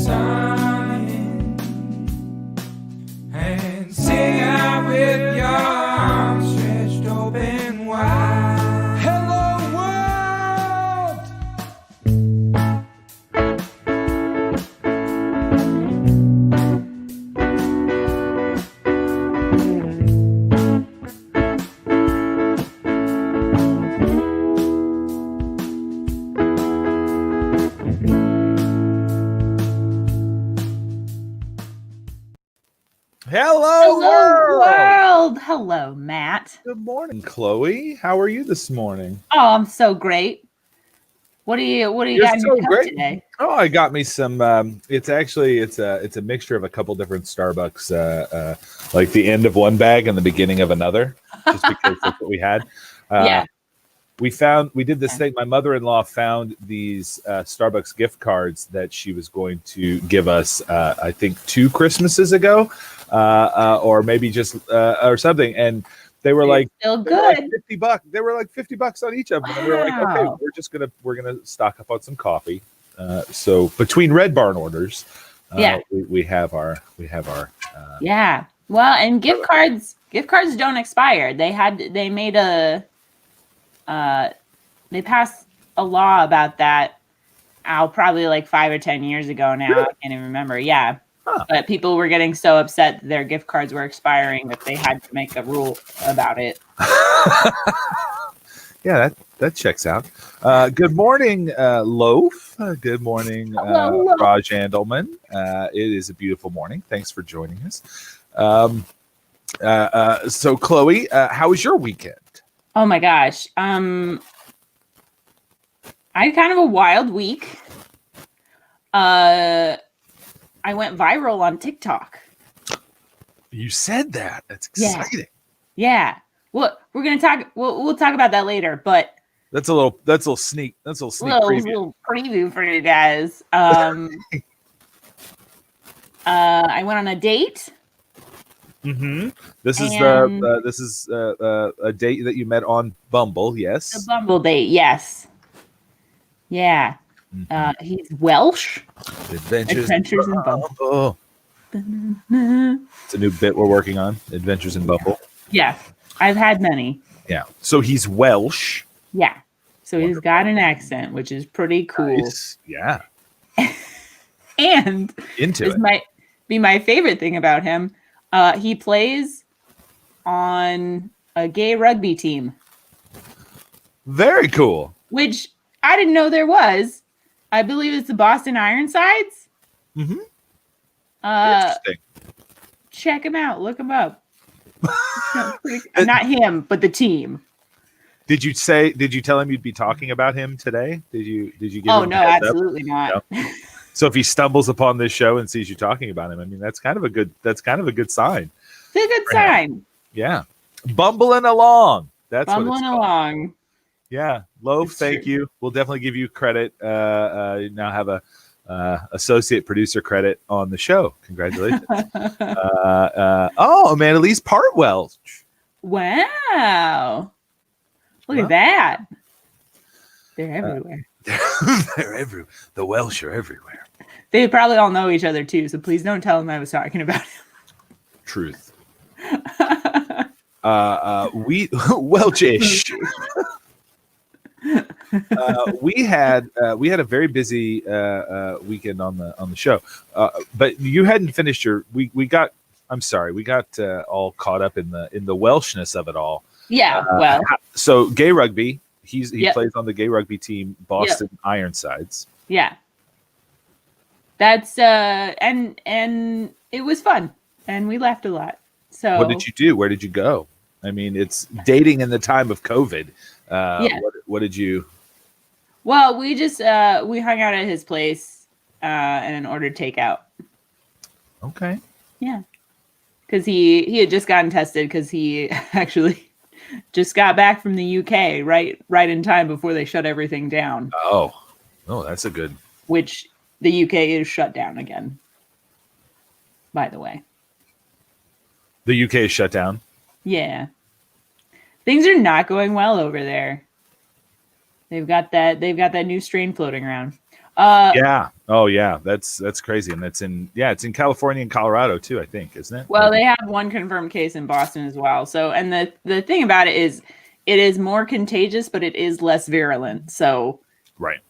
sun and sing out with your arms stretched open wide. Hello world. Hello world. Hello, Matt. Good morning, Chloe. How are you this morning? Oh, I'm so great. What do you You're got in so your cup great. today? Oh, I got me some. It's a mixture of a couple different Starbucks, like the end of one bag and the beginning of another, just because that's what we had. Yeah. We did this thing. My mother-in-law found these Starbucks gift cards that she was going to give us, I think 2 Christmases ago, or maybe just or something. And they were like Still they were like good. $50. They were like $50 on each of them. And we were like, okay, Wow. we're gonna stock up on some coffee. So between Red Barn orders, Yeah. we have our Yeah. Well, and gift cards don't expire. They passed a law about that probably like 5 or 10 years ago now. Really? I can't even remember. Yeah. Huh. But people were getting so upset that their gift cards were expiring that they had to make a rule about it. Yeah, that checks out. Good morning, Loaf. Good morning, Hello, Loaf. Raj Andelman. It is a beautiful morning. Thanks for joining us. So, Chloe, how was your weekend? Oh my gosh. I had kind of a wild week. I went viral on TikTok. You said that. That's exciting. Yeah. Well, we're gonna talk. We'll talk about that later. But That's a little sneak preview. little preview for you guys. I went on a date. Mm-hmm. This is And- a date that you met on Bumble. Yes. The Bumble date. Yes. Yeah. Mhm. He's Welsh. Adventures in Bumble. It's a new bit we're working on. Adventures in Bumble. Yeah. I've had many. Yeah. So he's Welsh. Yeah. So he's got an accent, which is pretty cool. Nice. Yeah. And Into this it. might be my favorite thing about him. He plays on a gay rugby team, Very cool. which I didn't know there was. I believe it's the Boston Ironsides. Mm-hmm. Interesting. Check him out. Look him up. Not him, but the team. Did you tell him you'd be talking about him today? Did you give Oh him no, a heads up? absolutely not. No. So if he stumbles upon this show and sees you talking about him, I mean that's kind of a good sign. It's a good sign. Yeah. Bumbling along. That's what Bumbling it's called. along. Yeah. Loaf, It's thank true. you. We'll definitely give you credit. You now have a associate producer credit on the show. Congratulations. Amanda Lee's Partwell. Wow. Look Well, at that. They're everywhere. They're everywhere. The Welsh are everywhere. They probably all know each other too, so please don't tell them I was talking about Truth. him. We Welchish. We had a very busy weekend on the show, but you hadn't finished your. We got all caught up in the Welshness of it all. Yeah, well, So gay rugby. He Yep. plays on the gay rugby team, Boston Ironsides. yeah. That's and it was fun, and we laughed a lot. So What did you do? Where did you go? I mean, it's dating in the time of COVID. Yeah. What did you? Well, we just we hung out at his place and ordered takeout. Okay. Yeah, because he had just gotten tested because he actually just got back from the UK right in time before they shut everything down. Oh, that's a good. Which the UK is shut down again. By the way. The UK is shut down. Yeah. Things are not going well over there. They've got that new strain floating around. Yeah. Oh yeah. That's crazy. And it's in California and Colorado too, I think, isn't it? Well, they have one confirmed case in Boston as well. So, and the thing about it is more contagious, but it is less virulent. So Right.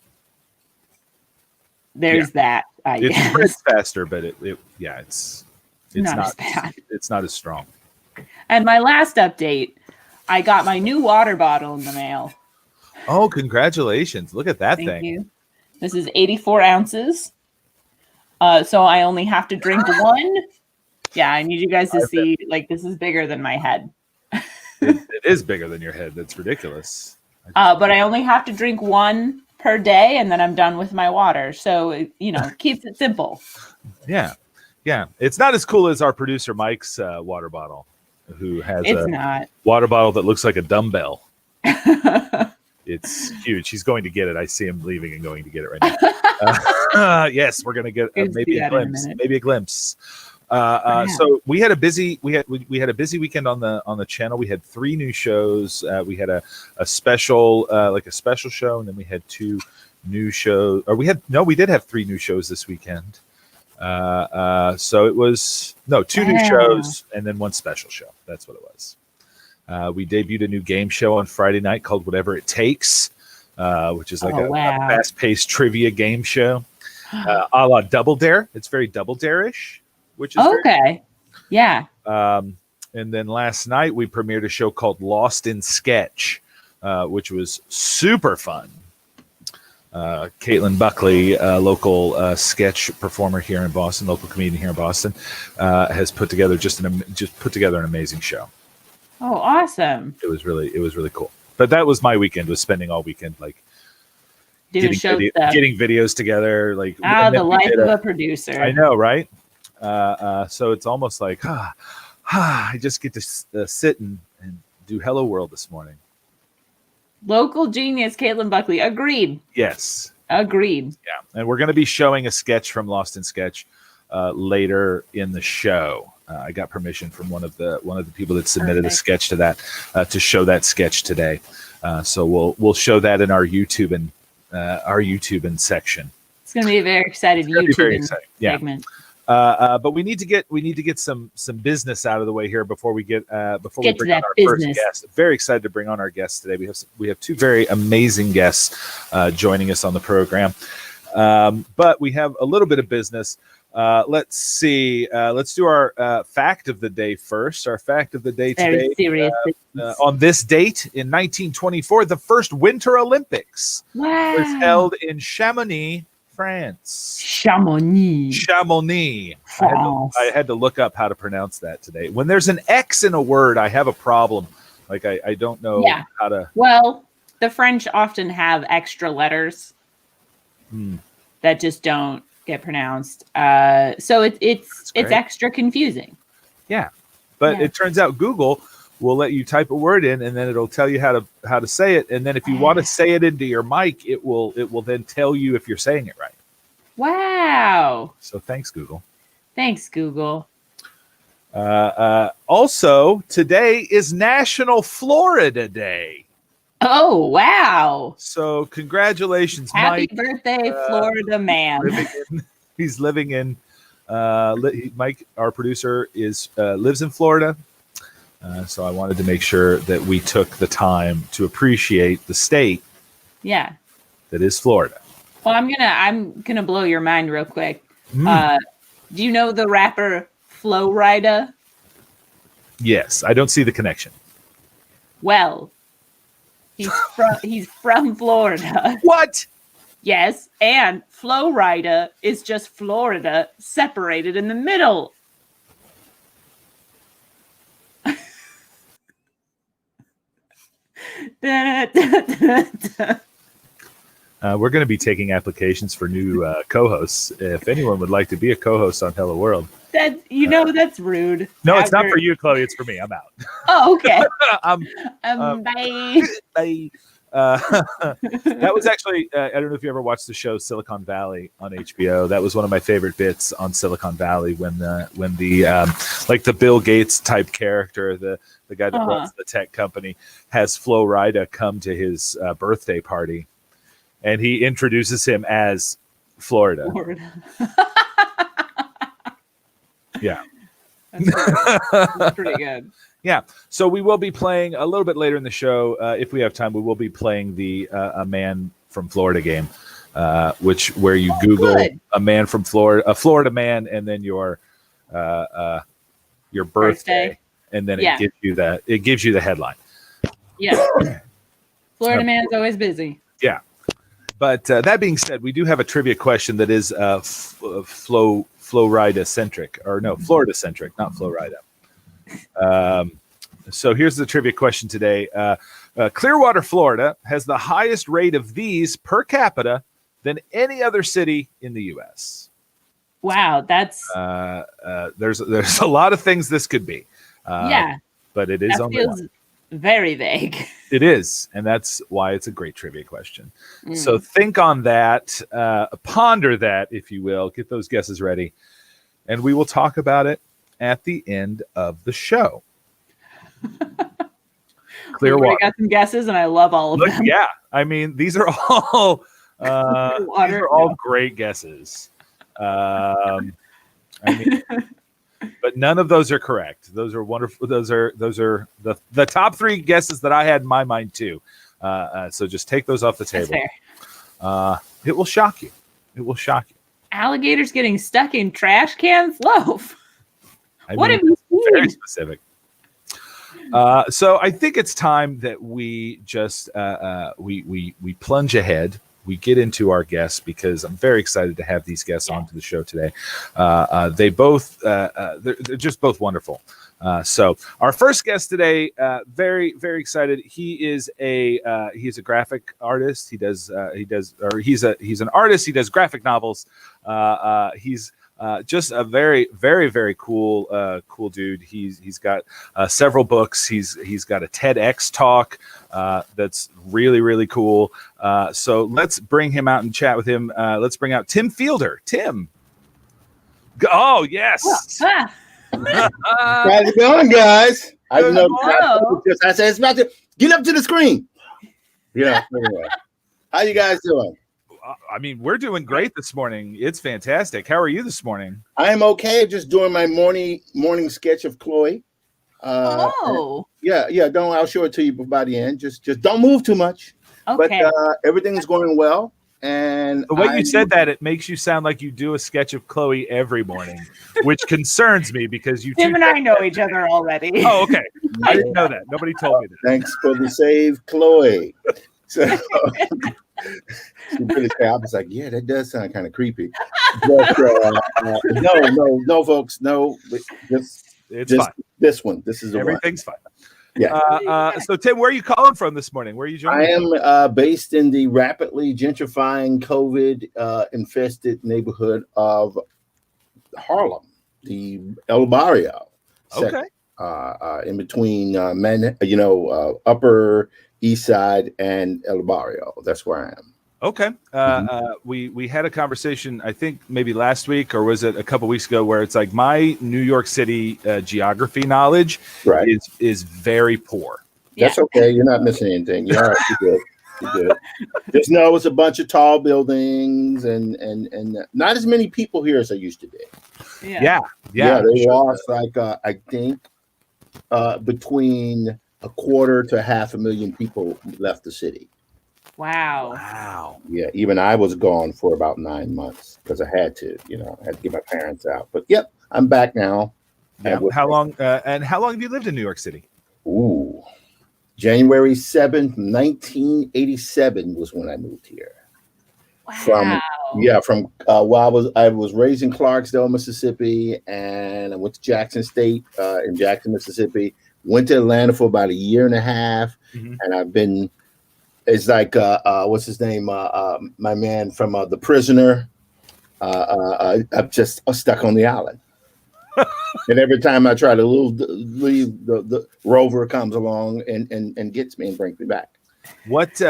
there's that, I It guess. spreads faster, but it's Not as bad. It's not as strong. And my last update, I got my new water bottle in the mail. Oh, congratulations. Look at that Thank thing. you. This is 84 ounces. So I only have to drink one. Yeah, I need you guys to see, like, this is bigger than my head. It is bigger than your head. That's ridiculous. But I only have to drink one per day, and then I'm done with my water. So, it keeps it simple. Yeah. Yeah. It's not as cool as our producer Mike's water bottle, who has not. water bottle that looks like a dumbbell. It's huge. He's going to get it. I see him leaving and going to get it right now. Yes, we're going to get maybe a glimpse. Maybe a glimpse. So we had a busy weekend on the channel. We had 3 new shows. We had a special special show, and then we had 2 new shows. Or we did have 3 new shows this weekend. So it was 2 new shows and then 1 special show. That's what it was. We debuted a new game show on Friday night called Whatever It Takes, which is like a fast-paced trivia game show, a la Double Dare. It's very Double Dare-ish, which is okay. Yeah. And then last night we premiered a show called Lost in Sketch, which was super fun. Caitlin Buckley, local sketch performer here in Boston, local comedian here in Boston, has put together an amazing show. Oh, awesome! It was really cool. But that was my weekend. Was spending all weekend getting videos together. The life of a producer. I know, right? So it's almost like I just get to sit and do Hello World this morning. Local genius, Caitlin Buckley. Agreed. Yes. Agreed. Yeah, and we're going to be showing a sketch from Lost in Sketch later in the show. I got permission from one of the people that submitted a sketch to that to show that sketch today. So we'll show that in our YouTube and section. It's going to be a very excited YouTube segment. But we need to get some business out of the way here before we bring on our first guest. Very excited to bring on our guests today. We have 2 very amazing guests joining us on the program. But we have a little bit of business. Let's see. Let's do our fact of the day first. Our fact of the day today. Very serious. On this date in 1924, the first Winter Olympics was held in Chamonix, France. Chamonix. I had to look up how to pronounce that today. When there's an X in a word, I have a problem. Like I don't know how to. Well, the French often have extra letters that just don't get pronounced. So it's extra confusing. Yeah, but it turns out Google will let you type a word in, and then it'll tell you how to say it. And then if you want to say it into your mic, it will then tell you if you're saying it right. Wow. So thanks, Google. Thanks, Google. Also, today is National Florida Day. Oh, wow. So congratulations, Happy Mike. birthday, Florida man. He's living in Mike, our producer, lives in Florida. So I wanted to make sure that we took the time to appreciate the state that is Florida. Well, I'm gonna blow your mind real quick. Do you know the rapper Flo Rida? Yes, I don't see the connection. Well, he's from Florida. What? Yes, and Flo Rida is just Florida separated in the middle. We're going to be taking applications for new co-hosts. If anyone would like to be a co-host on Hello World. That's rude. No, it's not for you, Chloe. It's for me. I'm out. Oh, okay. Bye. Bye. That was actually, I don't know if you ever watched the show Silicon Valley on HBO. That was one of my favorite bits on Silicon Valley when the like the Bill Gates type character, the guy that runs the tech company, has Flo Rida come to his birthday party, and he introduces him as Florida. Florida. Yeah. That's pretty good. Yeah. So we will be playing a little bit later in the show. If we have time, we will be playing the A Man from Florida game, where you Google good. a man from Florida, a Florida man, and then your birthday, and then Yeah. it gives you the headline. Yeah. Florida man's always busy. Yeah. But that being said, we do have a trivia question that is Florida centric, or no, Florida centric, not Florida. So here's the trivia question today. Clearwater, Florida has the highest rate of these per capita than any other city in the U.S. Wow, that's there's a lot of things this could be. yeah, but it is that only feels one. very vague. It is, and that's why it's a great trivia question. So think on that, ponder that, if you will, get those guesses ready, and we will talk about it at the end of the show. Clearwater. We got some guesses, and I love all of them. Yeah, I mean, these are all great guesses. I mean, but none of those are correct. Those are wonderful. Those are the top three guesses that I had in my mind too. So just take those off the table. It will shock you. It will shock you. Alligators getting stuck in trash cans? Loaf. What have you seen? Very specific. So I think it's time that we just we plunge ahead. We get into our guests because I'm very excited to have these guests onto the show today. They both they're just both wonderful. So our first guest today, very excited. He's a graphic artist. He's an artist. He does graphic novels. He's just a very cool dude. He's got several books. He's got a TEDx talk that's really cool. So let's bring him out and chat with him. Let's bring out Tim Fielder. Tim. Oh yes. How's it going, guys? I know. I said it's about to get up to the screen. Yeah. Anyway. How you guys doing? I mean, we're doing great this morning. It's fantastic. How are you this morning? I am okay. Just doing my morning sketch of Chloe. Yeah. I'll show it to you by the end. Just don't move too much. Okay. But everything's going well. And the way you said that, it makes you sound like you do a sketch of Chloe every morning, which concerns me because you Tim and I know each other already. Oh, okay. I didn't know that. Nobody told me that. Thanks for the save, Chloe. So I was like, yeah, that does sound kind of creepy. But no, folks, no. Just fine. This one. This is everything's fine. Yeah. So Tim, where are you calling from this morning? Where are you joining? I am based in the rapidly gentrifying COVID infested neighborhood of Harlem, the El Barrio. Okay. In between Upper East Side and El Barrio. That's where I am. Okay. We had a conversation, I think maybe last week, or was it a couple weeks ago, where it's like my New York City geography knowledge is very poor. That's okay. You're not missing anything. You're all right. You're good. Just know it's a bunch of tall buildings and not as many people here as there used to be. Yeah. They lost I think between 250,000 to 500,000 people left the city. Wow. Yeah, even I was gone for about 9 months because I had to, I had to get my parents out. But yep, I'm back now. Yeah. How long have you lived in New York City? Ooh, January 7th, 1987 was when I moved here. Wow. From I was raised in Clarksdale, Mississippi, and I went to Jackson State in Jackson, Mississippi. Went to Atlanta for about a year and a half, and I've been. It's like what's his name? My man from The Prisoner. I'm just stuck on the island, and every time I try to leave, the rover comes along and gets me and brings me back. What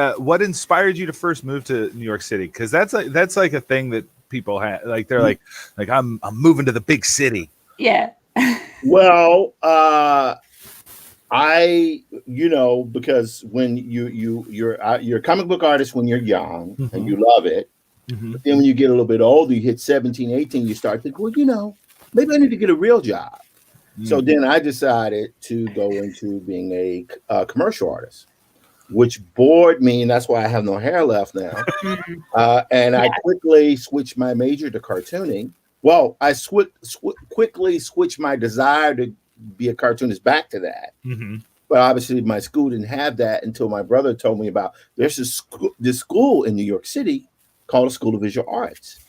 inspired you to first move to New York City? Because that's like a thing that people have. Like they're like I'm moving to the big city. Yeah. Well, because when you're a comic book artist when you're young and you love it, Mhm. But then when you get a little bit older, you hit 17, 18, you start thinking, well, maybe I need to get a real job. So then I decided to go into being a commercial artist, which bored me, and that's why I have no hair left now. And I quickly switched my major to cartooning. Well, I quickly switched my desire to be a cartoonist back to that. Mm-hmm. But obviously, my school didn't have that until my brother told me about there's this school in New York City called the School of Visual Arts.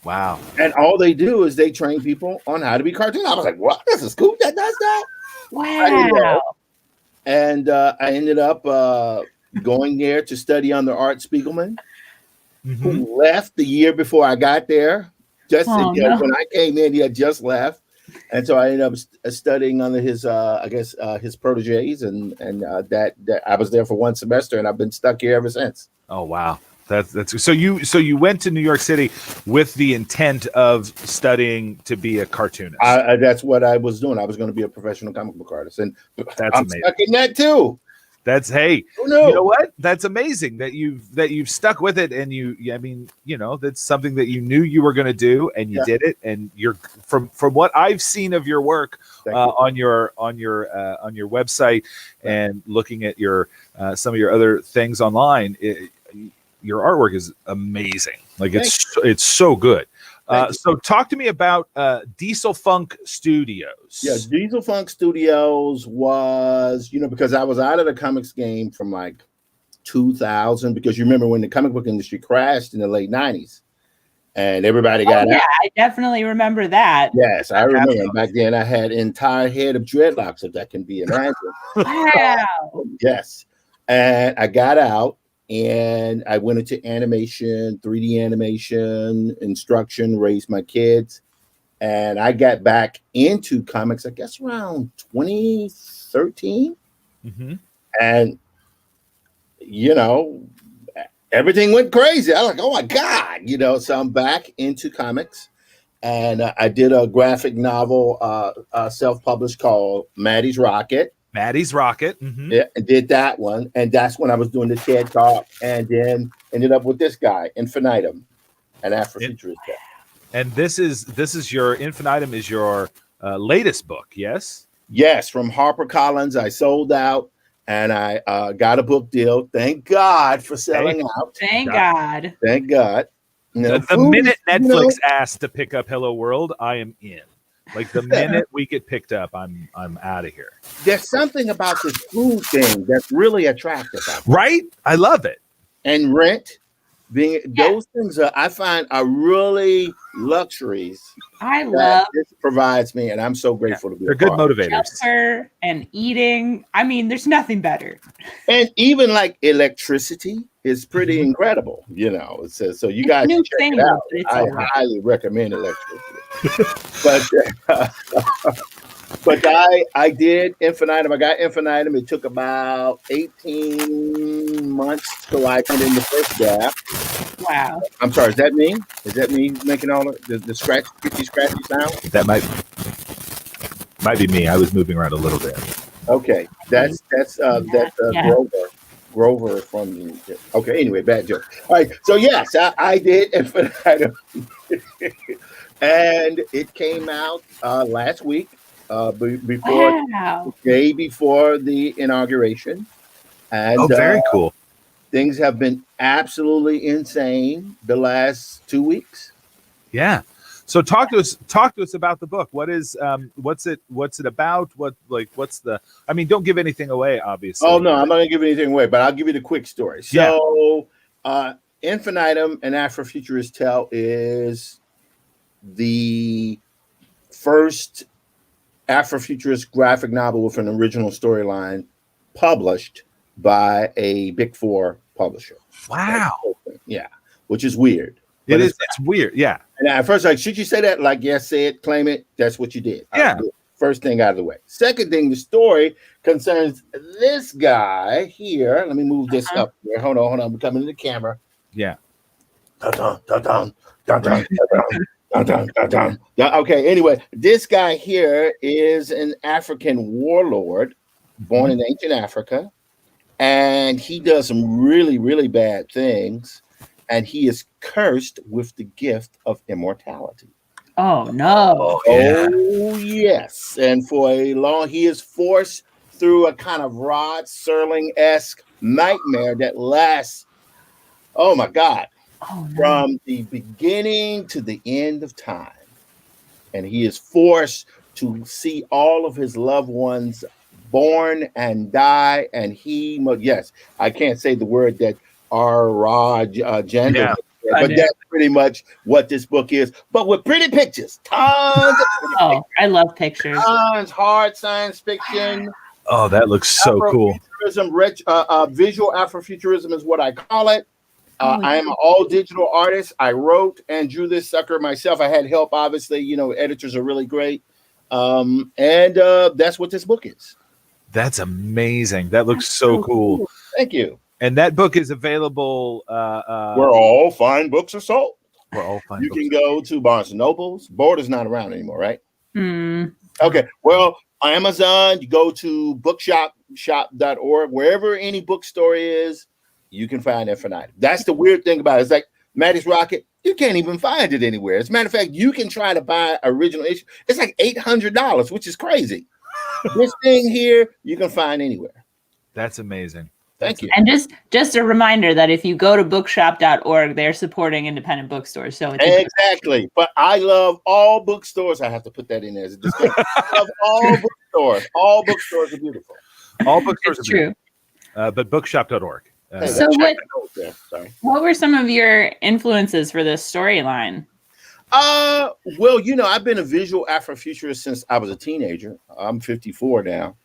Wow. And all they do is they train people on how to be cartoon. I was like, what? There's a school that does that? Wow. And I ended up going there to study under Art Spiegelman, who left the year before I got there. When I came in, he had just left. And so I ended up studying under his, his proteges, and that I was there for one semester, and I've been stuck here ever since. Oh wow, that's so you went to New York City with the intent of studying to be a cartoonist. That's what I was doing. I was going to be a professional comic book artist, and that's amazing. Stuck in that too. That's you know what? That's amazing that you've stuck with it, and that's something that you knew you were going to do, and you did it. And you're from what I've seen of your work on your website and looking at your some of your other things online, your artwork is amazing. Like it's so good. So talk to me about Diesel Funk Studios. Yeah, Diesel Funk Studios was, because I was out of the comics game from like 2000, because you remember when the comic book industry crashed in the late 90s and everybody got out. I definitely remember that. Yes, I remember. Back then I had an entire head of dreadlocks, if that can be imagined. Wow. Yes. And I got out. And I went into animation, 3D animation, instruction, raised my kids. And I got back into comics, I guess, around 2013. Mm-hmm. And, everything went crazy. I was like, oh, my God, so I'm back into comics. And I did a graphic novel, self-published called Maddie's Rocket. Maddie's Rocket. Mm-hmm. Yeah, I did that one. And that's when I was doing the TED Talk, and then ended up with this guy, Infinitum, an Afrofuturist. And this is your Infinitum is your latest book, yes? Yes, from HarperCollins. I sold out, and I got a book deal. Thank God for selling out. Thank God. Thank God. The minute Netflix asked to pick up Hello World, I am in. Like the minute we get picked up, I'm out of here. There's something about this food thing that's really attractive. Right? I love it. And rent, those things I find are really luxuries. I love this provides me, and I'm so grateful to be. They're good motivators. Shelter and eating. I mean, there's nothing better. And even like electricity is pretty incredible. So you guys check it out. I highly recommend electricity. But I did Infinitum. I got Infinitum. It took about 18 months till I put in the first draft. Wow. I'm sorry. Is that me? Is that me making all the scratchy sound? That might be me. I was moving around a little bit. Okay, that's Grover from the. Okay, anyway, bad joke. All right, so yes, I did Infinitum. And it came out last week, the day before the inauguration. And very cool. Things have been absolutely insane the last 2 weeks. Yeah. So talk to us about the book. What's it about? Don't give anything away, obviously. Oh no, I'm not gonna give anything away, but I'll give you the quick story. So Infinitum, an Afrofuturist tale, is the first Afrofuturist graphic novel with an original storyline published by a Big Four publisher. Wow. Yeah, which is weird. It is. It's weird. Yeah. And at first, should you say that? Like, yes, say it, claim it. That's what you did. Yeah. First thing out of the way. Second thing, the story concerns this guy here. Let me move this up here. Hold on. I'm coming to the camera. Yeah. Dun, dun, dun, dun, dun, dun, dun, dun, dun. Okay, anyway, this guy here is an African warlord born in ancient Africa, and he does some really, really bad things, and he is cursed with the gift of immortality. Oh no. Yeah. Oh, yes. And for a long, he is forced through a kind of Rod Serling-esque nightmare that lasts, oh my God, Oh no. from the beginning to the end of time. And he is forced to see all of his loved ones born and die. And yes, I can't say the word that R. Raj Jandal, Yeah. but that's pretty much what this book is. But with pretty pictures, tons of pretty Oh, I love pictures. tons, hard science fiction. Oh, that looks so cool. Afrofuturism, visual Afrofuturism is what I call it. I am an all digital artist. I wrote and drew this sucker myself. I had help, obviously. Editors are really great. And that's what this book is. That's amazing. That looks so cool. Thank you. And that book is available. Where all fine books are sold. Where all fine You books can go to Barnes & Noble's. Borders not around anymore, right? Mm. Okay. Well, Amazon, you go to bookshop.org. Wherever any bookstore is, you can find Infinitum. That's the weird thing about it. It's like Maddie's Rocket, you can't even find it anywhere. As a matter of fact, you can try to buy original issue. It's like $800, which is crazy. This thing here, you can find anywhere. That's amazing. Thank you. And just a reminder that if you go to bookshop.org, they're supporting independent bookstores. So it's Exactly. But I love all bookstores. I have to put that in there as a disclaimer. I love all bookstores. All bookstores are beautiful. All bookstores it's are true. But bookshop.org. So Sorry. what were some of your influences for this storyline? Well, I've been a visual Afrofuturist since I was a teenager. I'm 54 now.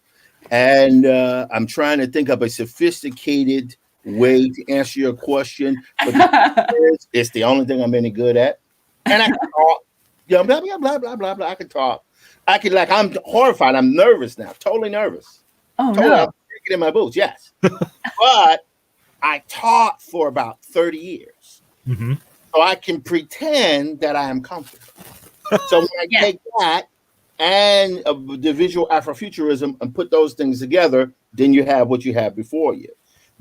And I'm trying to think of a sophisticated way to answer your question. But it's the only thing I'm any good at. And I can talk. Blah, blah, blah, blah, blah, blah. I can talk. I'm horrified. I'm nervous now. Totally nervous. Oh, Totally, no. I'm shaking in my boots, yes. But I taught for about 30 years. Mm-hmm. So I can pretend that I am comfortable. So when I take that and the visual Afrofuturism and put those things together, then you have what you have before you.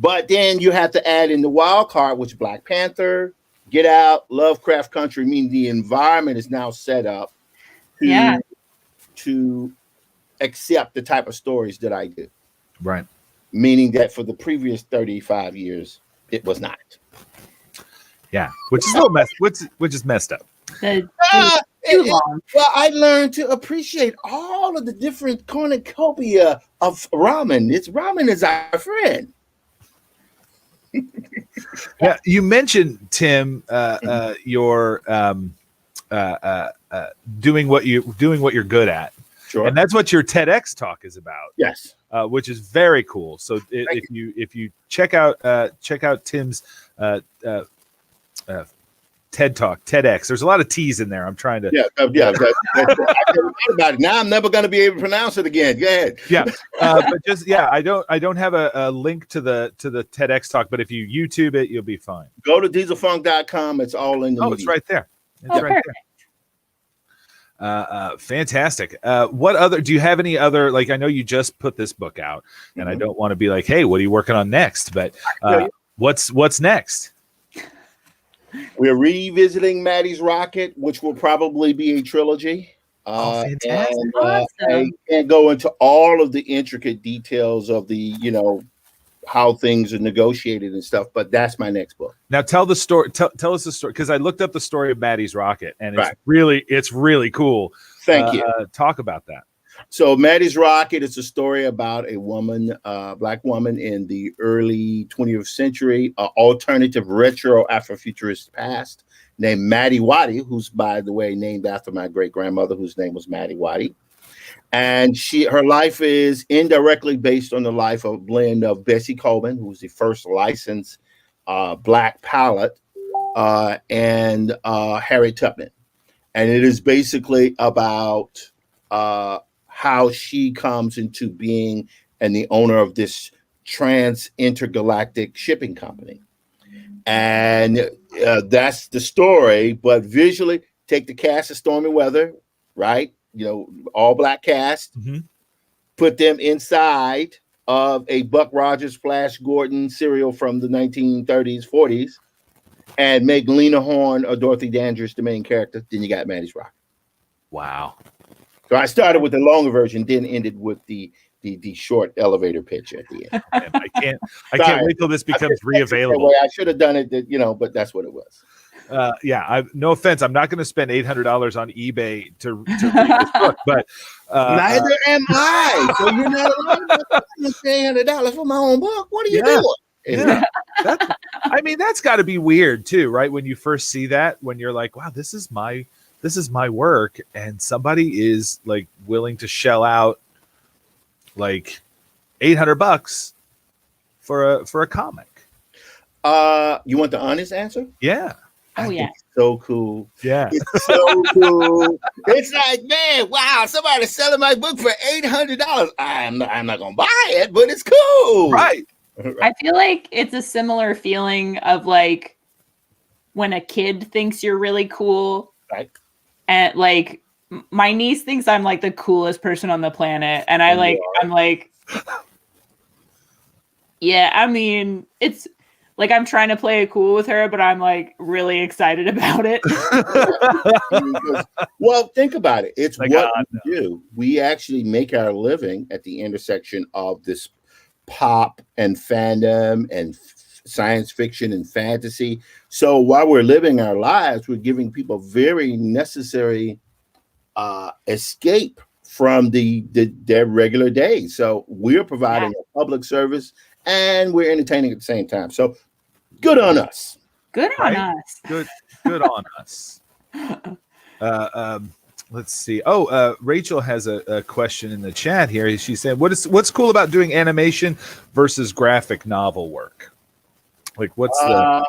But then you have to add in the wild card, which Black Panther, Get Out, Lovecraft Country, meaning the environment is now set up to accept the type of stories that I do. Right. Meaning that for the previous 35 years, it was not. Yeah, which is a little which is messed up. Too long. Well, I learned to appreciate all of the different cornucopia of ramen. Ramen is our friend. Yeah, you mentioned, Tim, your doing what you're good at. Sure. And that's what your TEDx talk is about. Yes. Which is very cool. So if you check out Tim's TED Talk, TEDx. There's a lot of T's in there. I'm trying to. I never thought about it. Now I'm never going to be able to pronounce it again. Go ahead. Yeah, but I don't have a link to the TEDx talk. But if you YouTube it, you'll be fine. Go to dieselfunk.com. It's all in the. Oh, media. it's right there. It's right perfect. there. Fantastic. What other? Do you have any other? Like, I know you just put this book out, and I don't want to be like, hey, what are you working on next? But what's next? We're revisiting Maddie's Rocket, which will probably be a trilogy. Fantastic. And, Awesome. I can't go into all of the intricate details of the, how things are negotiated and stuff, but that's my next book. Now tell the story. Tell us the story, because I looked up the story of Maddie's Rocket, and it's Right. really cool. Thank you. Talk about that. So Maddie's Rocket is a story about a woman, Black woman in the early 20th century, alternative retro Afrofuturist past, named Maddie Waddy, who's, by the way, named after my great-grandmother, whose name was Maddie Waddy. And her life is indirectly based on the life of blend of Bessie Coleman, who was the first licensed Black pilot, and Harriet Tubman. And it is basically about how she comes into being and the owner of this intergalactic shipping company. And that's the story. But visually, take the cast of Stormy Weather, right? All black cast, put them inside of a Buck Rogers, Flash Gordon serial from the 1930s, 40s, and make Lena Horne or Dorothy Dandridge the main character, then you got Maddie's Rock. Wow. So I started with the longer version, then ended with the short elevator pitch at the end. Man, I can't wait till this becomes reavailable. I should have done it, but that's what it was. No offense, I'm not going to spend $800 on eBay to read this book, but neither am I. So you're not allowed to pay $800 for my own book. What are you doing? Yeah. That's got to be weird too, right? When you first see that, when you're like, wow, this is my work, and somebody is like willing to shell out like $800 for a comic. You want the honest answer? Yeah. Oh yeah. It's so cool. Yeah. It's so cool. It's like, man, wow, somebody's selling my book for $800. I'm not gonna buy it, but it's cool. Right. I feel like it's a similar feeling of like when a kid thinks you're really cool. Right. And like my niece thinks I'm like the coolest person on the planet. And I'm like, yeah, I mean, it's like I'm trying to play it cool with her, but I'm like really excited about it. Well, think about it. It's like, what we do. We actually make our living at the intersection of this pop and fandom and science fiction and fantasy. So while we're living our lives, we're giving people very necessary escape from their regular days. So we're providing a public service and we're entertaining at the same time. So good on us. Good on us. Good on us. Let's see. Rachel has a question in the chat here. She said, what's cool about doing animation versus graphic novel work? Like what's the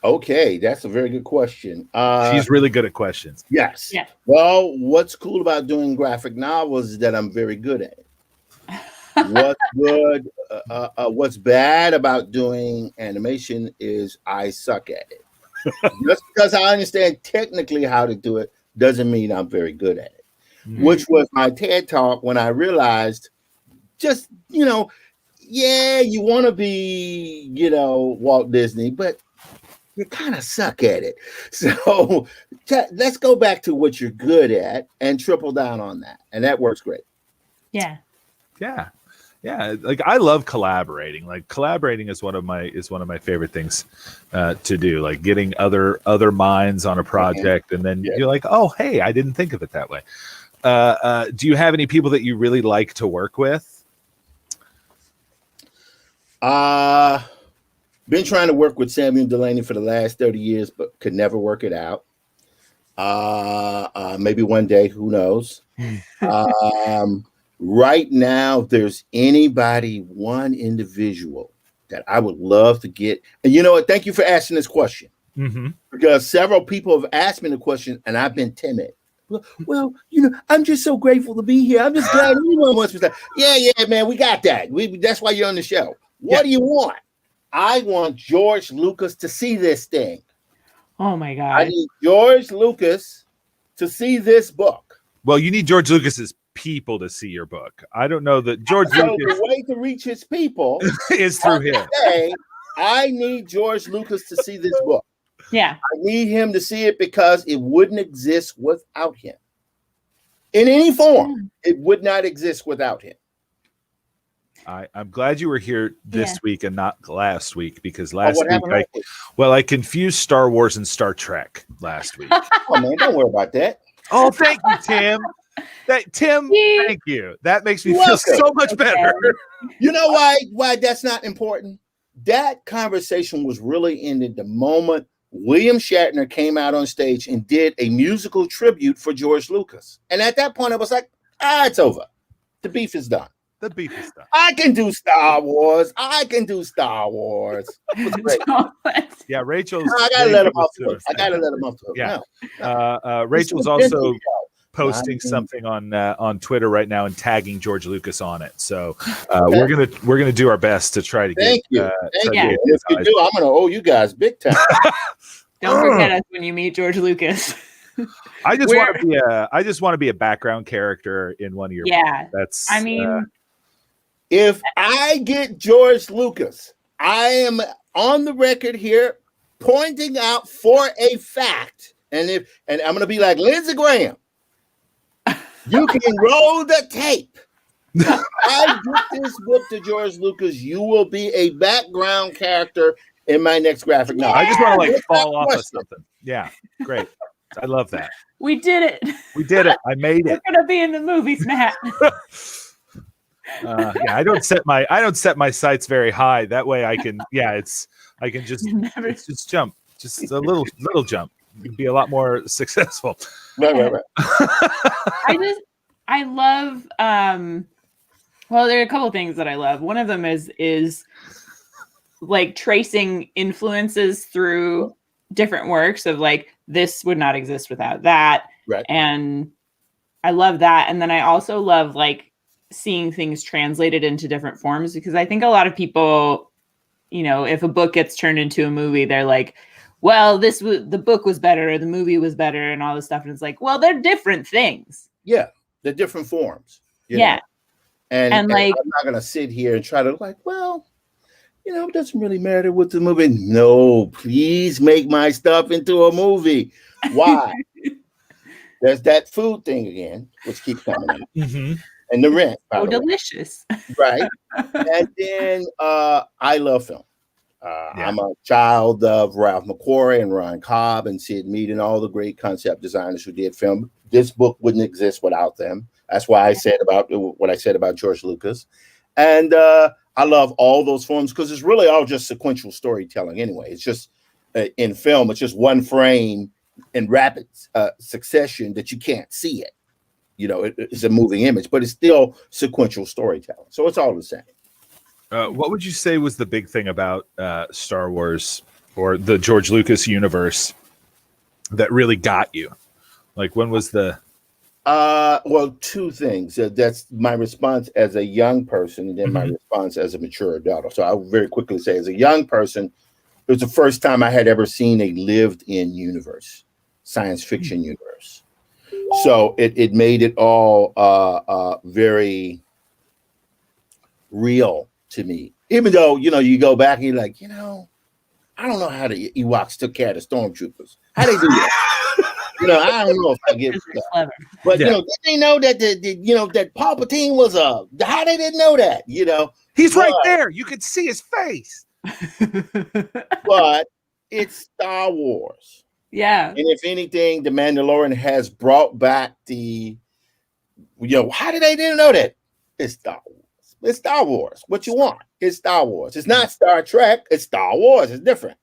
Okay, that's a very good question. She's really good at questions. Yes. Yeah. Well, what's cool about doing graphic novels is that I'm very good at it. What's good? What's bad about doing animation is I suck at it. Just because I understand technically how to do it doesn't mean I'm very good at it. Mm-hmm. Which was my TED talk when I realized, just you want to be Walt Disney, but you kind of suck at it. So let's go back to what you're good at and triple down on that, and that works great. Yeah. Like I love collaborating. Like collaborating is one of my favorite things to do. Like getting other minds on a project, and then you're like, oh, hey, I didn't think of it that way. Do you have any people that you really like to work with? Been trying to work with Samuel Delaney for the last 30 years, but could never work it out. Maybe one day, who knows? Right now, there's one individual that I would love to get. And you know what? Thank you for asking this question. Mm-hmm. Because several people have asked me the question, and I've been timid. Well, I'm just so grateful to be here. I'm just glad anyone wants to say, yeah, man, we got that. That's why you're on the show. What do you want? I want George Lucas to see this thing. Oh my God. I need George Lucas to see this book. Well, you need George Lucas's people to see your book. I don't know that George Lucas. The way to reach his people is through him. I need George Lucas to see this book. Yeah. I need him to see it because it wouldn't exist without him. In any form, it would not exist without him. I'm glad you were here this week and not last week, because last week I confused Star Wars and Star Trek last week. Oh man, don't worry about that. Oh, thank you, Tim. Thank you. That makes me feel so much better. You know why that's not important? That conversation was really ended the moment William Shatner came out on stage and did a musical tribute for George Lucas. And at that point, I was like, it's over. The beef is done. The beef is done. I can do Star Wars. Yeah, Rachel's. I gotta let him off the hook. Yeah. Rachel's also posting something on Twitter right now and tagging George Lucas on it. So we're gonna do our best to try to get. Thank you. If you do, I'm gonna owe you guys big time. Don't forget us when you meet George Lucas. I just want to be a background character in one of your books. That's. I mean, if I get George Lucas, I am on the record here pointing out for a fact, and I'm going to be like Lindsey Graham, you can roll the tape. I get this book to George Lucas. You will be a background character in my next graphic novel. I just want to like fall off of something. Yeah, great. I love that. We did it. We did it. I made it. We're gonna be in the movies, Matt. Yeah, I don't set my sights very high. That way I can just jump, just a little jump. You'd be a lot more successful. Right. I love well, there are a couple of things that I love. One of them is like tracing influences through different works of like, this would not exist without that. Right. And I love that. And then I also love like seeing things translated into different forms, because I think a lot of people, you know, if a book gets turned into a movie, they're like, well, the book was better, or the movie was better, and all this stuff. And it's like, well, they're different things. Yeah. They're different forms. Yeah. Know? And like, I'm not going to sit here and try to like, well, you know, it doesn't really matter what the movie. No, please make my stuff into a movie. Why? There's that food thing again, which keeps coming up. Mm-hmm. And the rent. Oh, delicious. Right. And then I love film. I'm a child of Ralph McQuarrie and Ron Cobb and Sid Mead and all the great concept designers who did film. This book wouldn't exist without them. That's why I said about what I said about George Lucas. And I love all those forms because it's really all just sequential storytelling anyway. It's just in film, it's just one frame in rapid succession that you can't see it. You know, it's a moving image, but it's still sequential storytelling. So it's all the same. What would you say was the big thing about Star Wars or the George Lucas universe that really got you? Like, when was the... Well, two things. That's my response as a young person, and then my response as a mature adult. So I'll very quickly say, as a young person, it was the first time I had ever seen a lived-in universe, science fiction universe. So it made it all very real to me. Even though, you know, you go back and you're like, you know, I don't know how the Ewoks took care of the stormtroopers. How they do that? You know, I don't know if I get that. But, you know, did they know that that Palpatine was how they didn't know that, you know? He's right there. You could see his face. But it's Star Wars. Yeah. And if anything, The Mandalorian has brought back the, how did they didn't know that? It's Star Wars. It's Star Wars. What you want? It's Star Wars. It's not Star Trek. It's Star Wars. It's different.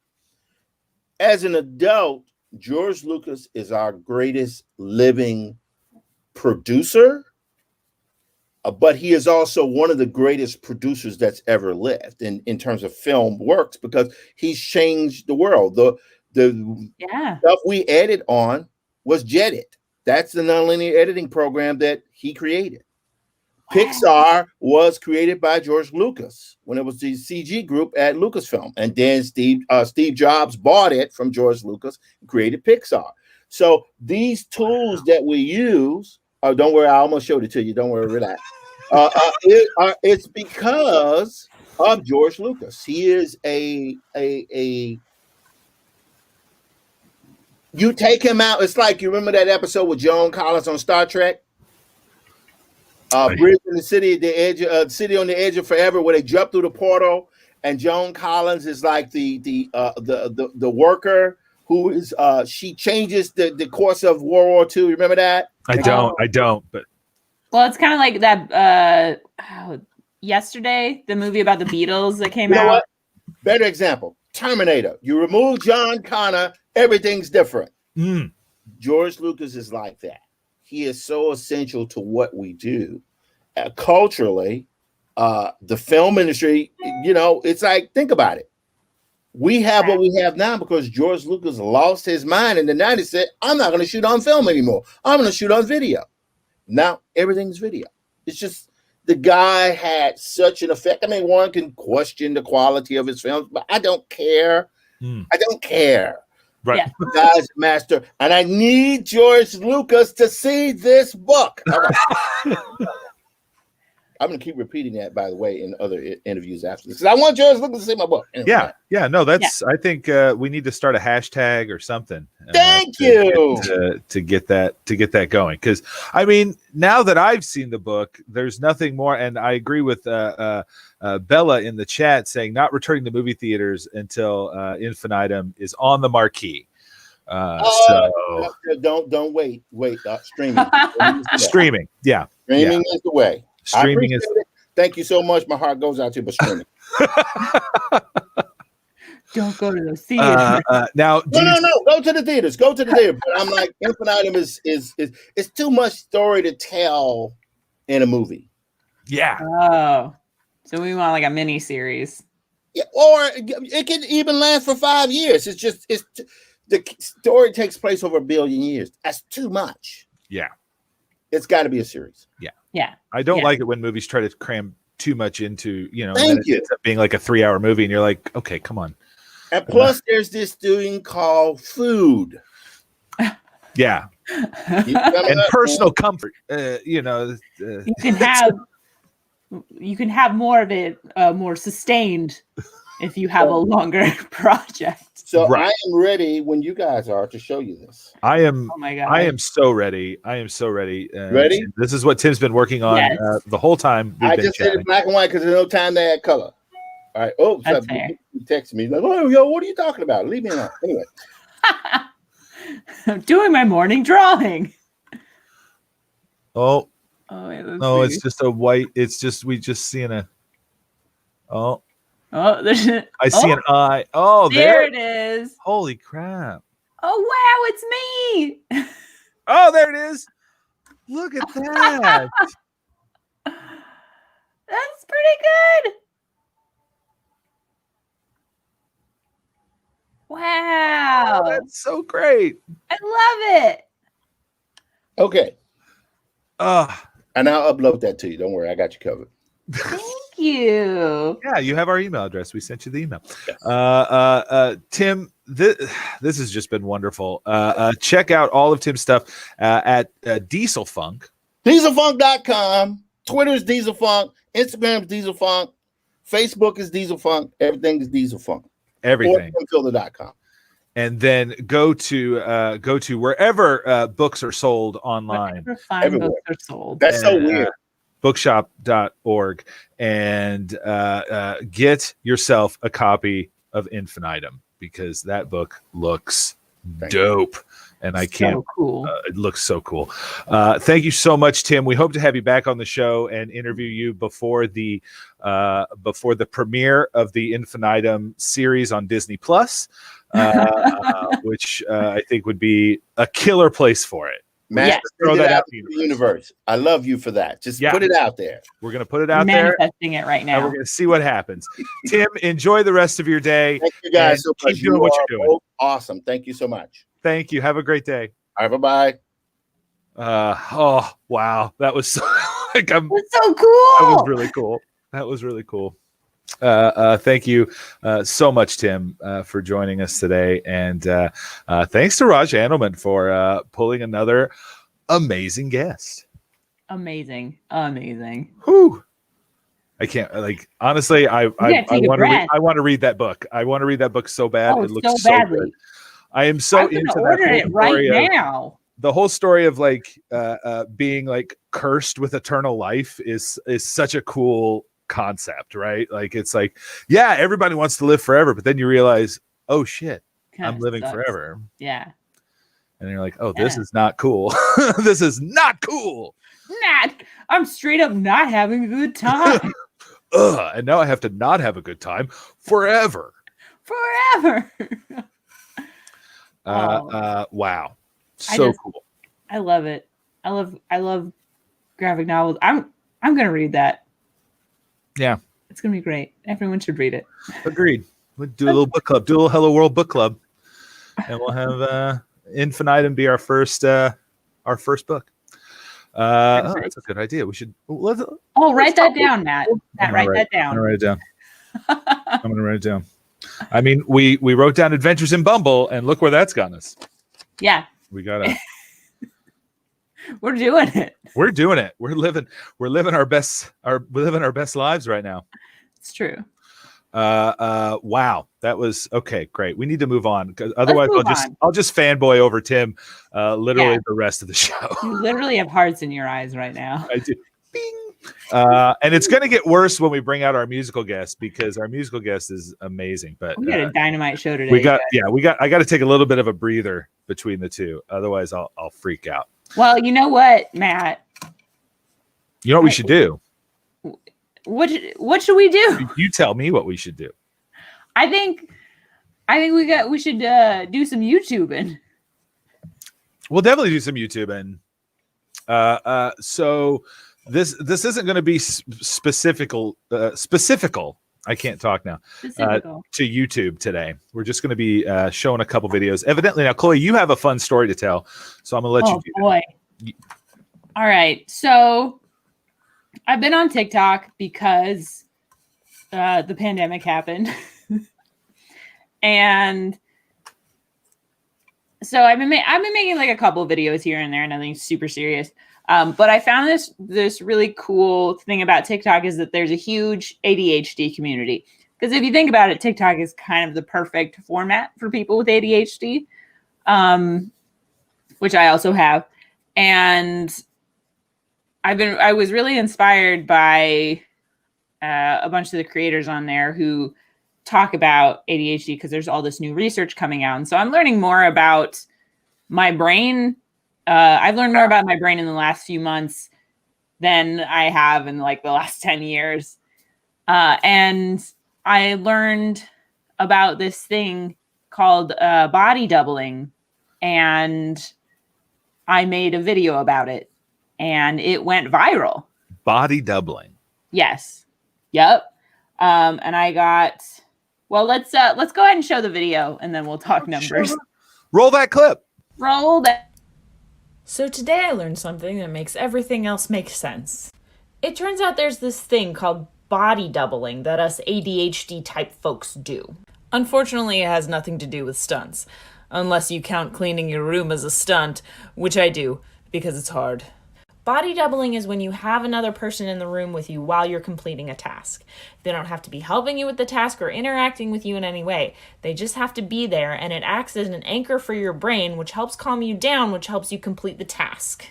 As an adult, George Lucas is our greatest living producer, but he is also one of the greatest producers that's ever lived in terms of film works, because he's changed the world. The stuff we edit on was jetted. That's the nonlinear editing program that he created. Pixar was created by George Lucas when it was the CG group at Lucasfilm. And then Steve Jobs bought it from George Lucas and created Pixar. So these tools that we use, don't worry, I almost showed it to you. Don't worry, relax. It's because of George Lucas. He is a you take him out. It's like, you remember that episode with Joan Collins on Star Trek? Bridge in the City at the edge, City on the Edge of Forever, where they jump through the portal, and Joan Collins is like the worker who is she changes the course of World War II. Remember that? I don't. But well, it's kind of like that. Yesterday, the movie about the Beatles that came out. What? Better example: Terminator. You remove John Connor, everything's different. George Lucas is like that. He is so essential to what we do. Culturally, the film industry, it's like, think about it. We have what we have now because George Lucas lost his mind in the 90s, said, I'm not going to shoot on film anymore. I'm going to shoot on video. Now, everything's video. It's just, the guy had such an effect. I mean, one can question the quality of his films, but I don't care. I don't care. Right. Yeah. The guy's master, and I need George Lucas to see this book. I'm going to keep repeating that, by the way, in other interviews after this. Because I want George looking to see my book. Anyway, yeah. No, that's. I think we need to start a hashtag or something. Thank you to get that going. Because I mean, now that I've seen the book, there's nothing more. And I agree with Bella in the chat saying not returning to movie theaters until Infinitum is on the marquee. Don't wait. Streaming. Streaming. Yeah. Streaming is the way. Streaming is. Thank you so much. My heart goes out to you, but streaming. Don't go to the theater. Now, no. Go to the theaters. Go to the theater. But I'm like, Infinitum is it's too much story to tell in a movie. Yeah. Oh, so we want like a mini series. Yeah, or it can even last for 5 years. The story takes place over 1 billion years. That's too much. Yeah. It's got to be a series. Yeah. I don't like it when movies try to cram too much into, and Thank then it you. ends up being like a 3-hour movie, and you're like, okay, come on. And plus, there's this thing called food. Yeah. And personal comfort. You can have more of it, more sustained, if you have a longer project. So I am ready when you guys are to show you this. I am. Oh my God. I am so ready. Ready? This is what Tim's been working on the whole time. I just said it black and white because there's no time to add color. All right. Oh, so you text me like, "Oh, yo, what are you talking about? Leave me alone." Anyway, I'm doing my morning drawing. Oh. Wait, No, it's just a white. It's just we just seeing a. Oh. Oh, there's. I see an eye. Oh, there it is. Holy crap! Oh wow, it's me. Oh, there it is. Look at that. That's pretty good. Wow. Oh, that's so great. I love it. okay. And I'll upload that to you. Don't worry, I got you covered. Thank you. Yeah, you have our email address. We sent you the email. Yes. Tim, this has just been wonderful. Check out all of Tim's stuff at Dieselfunk. Dieselfunk.com. Twitter's Dieselfunk. Instagram's Dieselfunk. Facebook is Dieselfunk. Everything is Dieselfunk. Everything. Or and then go to wherever books are sold online. Wherever fine books are sold. That's so weird. Bookshop.org and get yourself a copy of Infinitum because that book looks dope. And I can't. Cool. It looks so cool. Thank you so much, Tim. We hope to have you back on the show and interview you before the premiere of the Infinitum series on Disney Plus, which I think would be a killer place for it. Man, throw that out to the universe. I love you for that. Just put it out there. We're going to put it out there. Manifesting it right now. And we're going to see what happens. Tim, enjoy the rest of your day. Thank you guys so much. Keep doing what you're doing. Awesome. Thank you so much. Thank you. Have a great day. All right. Bye-bye. Oh, wow. That was so, That's so cool. That was really cool. Thank you so much, Tim, for joining us today. And thanks to Raj Andelman for pulling another amazing guest. Amazing. Whew. I can't honestly, I want to read that book. I want to read that book so bad. It looks so badly. Good. I am so into that order it right now. The whole story of being cursed with eternal life is such a cool concept, right? It's everybody wants to live forever, but then you realize, oh shit, I'm living forever. Yeah. And you're like, oh, this is not cool. This is not cool. I'm straight up not having a good time. And now I have to not have a good time forever. Wow. So cool. I love it. I love graphic novels. I'm gonna read that. Yeah. It's gonna be great. Everyone should read it. Agreed. We'll do a little book club, do a little Hello World book club. And we'll have Infinitum be our first book. That's a good idea. We should write that down, Matt. Write that down. I'm gonna write it down. I'm gonna write it down. I mean, we wrote down Adventures in Bumble, and look where that's gotten us. Yeah. We gotta We're doing it. We're doing it. We're living our best lives right now. It's true. Wow, that was okay. Great. We need to move on because otherwise move I'll just fanboy over Tim, literally Yeah. the rest of the show. You literally have hearts in your eyes right now. I do. Bing. And it's going to get worse when we bring out our musical guest because our musical guest is amazing. But We got a dynamite show today. I got to take a little bit of a breather between the two. Otherwise, I'll freak out. Well, you know what, Matt? You know what we should do? What should we do? You tell me what we should do. I think we should do some YouTubing. We'll definitely do some YouTubing. So this isn't going to be specifical. I can't talk now. To YouTube today. We're just going to be showing a couple videos. Evidently, now Chloe, you have a fun story to tell, so I'm going to let you do boy. that. All right, so I've been on TikTok because the pandemic happened, and so I've been making like a couple of videos here and there, nothing super serious. But I found this really cool thing about TikTok is that there's a huge ADHD community. Because if you think about it, TikTok is kind of the perfect format for people with ADHD, which I also have. And I was really inspired by a bunch of the creators on there who talk about ADHD because there's all this new research coming out. And so I'm learning more about my brain. I've learned more about my brain in the last few months than I have in like the last 10 years. And I learned about this thing called body doubling. And I made a video about it and it went viral. Body doubling. Yes. Yep. And I got, well, let's go ahead and show the video and then we'll talk numbers. Sure. Roll that clip. Roll that. So today I learned something that makes everything else make sense. It turns out there's this thing called body doubling that us ADHD type folks do. Unfortunately, it has nothing to do with stunts, unless you count cleaning your room as a stunt, which I do, because it's hard. Body doubling is when you have another person in the room with you while you're completing a task. They don't have to be helping you with the task or interacting with you in any way. They just have to be there, and it acts as an anchor for your brain, which helps calm you down, which helps you complete the task.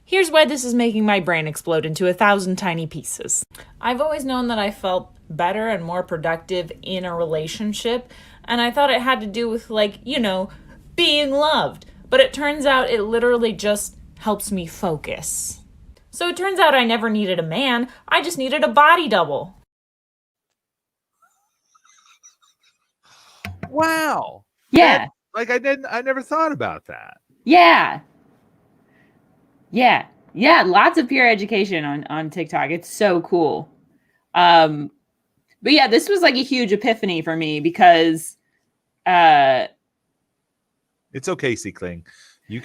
Here's why this is making my brain explode into 1,000 tiny pieces. I've always known that I felt better and more productive in a relationship, and I thought it had to do with, being loved. But it turns out it literally just helps me focus. So it turns out I never needed a man, I just needed a body double. Wow. Yeah. I never thought about that. Yeah. Yeah. Yeah. Lots of peer education on TikTok. It's so cool. But yeah, this was like a huge epiphany for me because it's okay, Seekling. You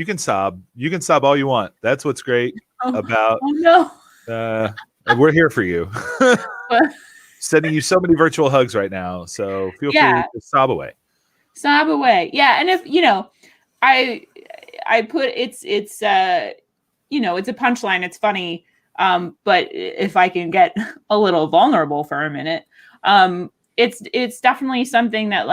can sob. You can sob all you want. That's what's great about. Oh no. We're here for you. Sending you so many virtual hugs right now. So feel free to sob away. Sob away. Yeah. And if, I put it's it's a punchline. It's funny. But if I can get a little vulnerable for a minute, it's definitely something that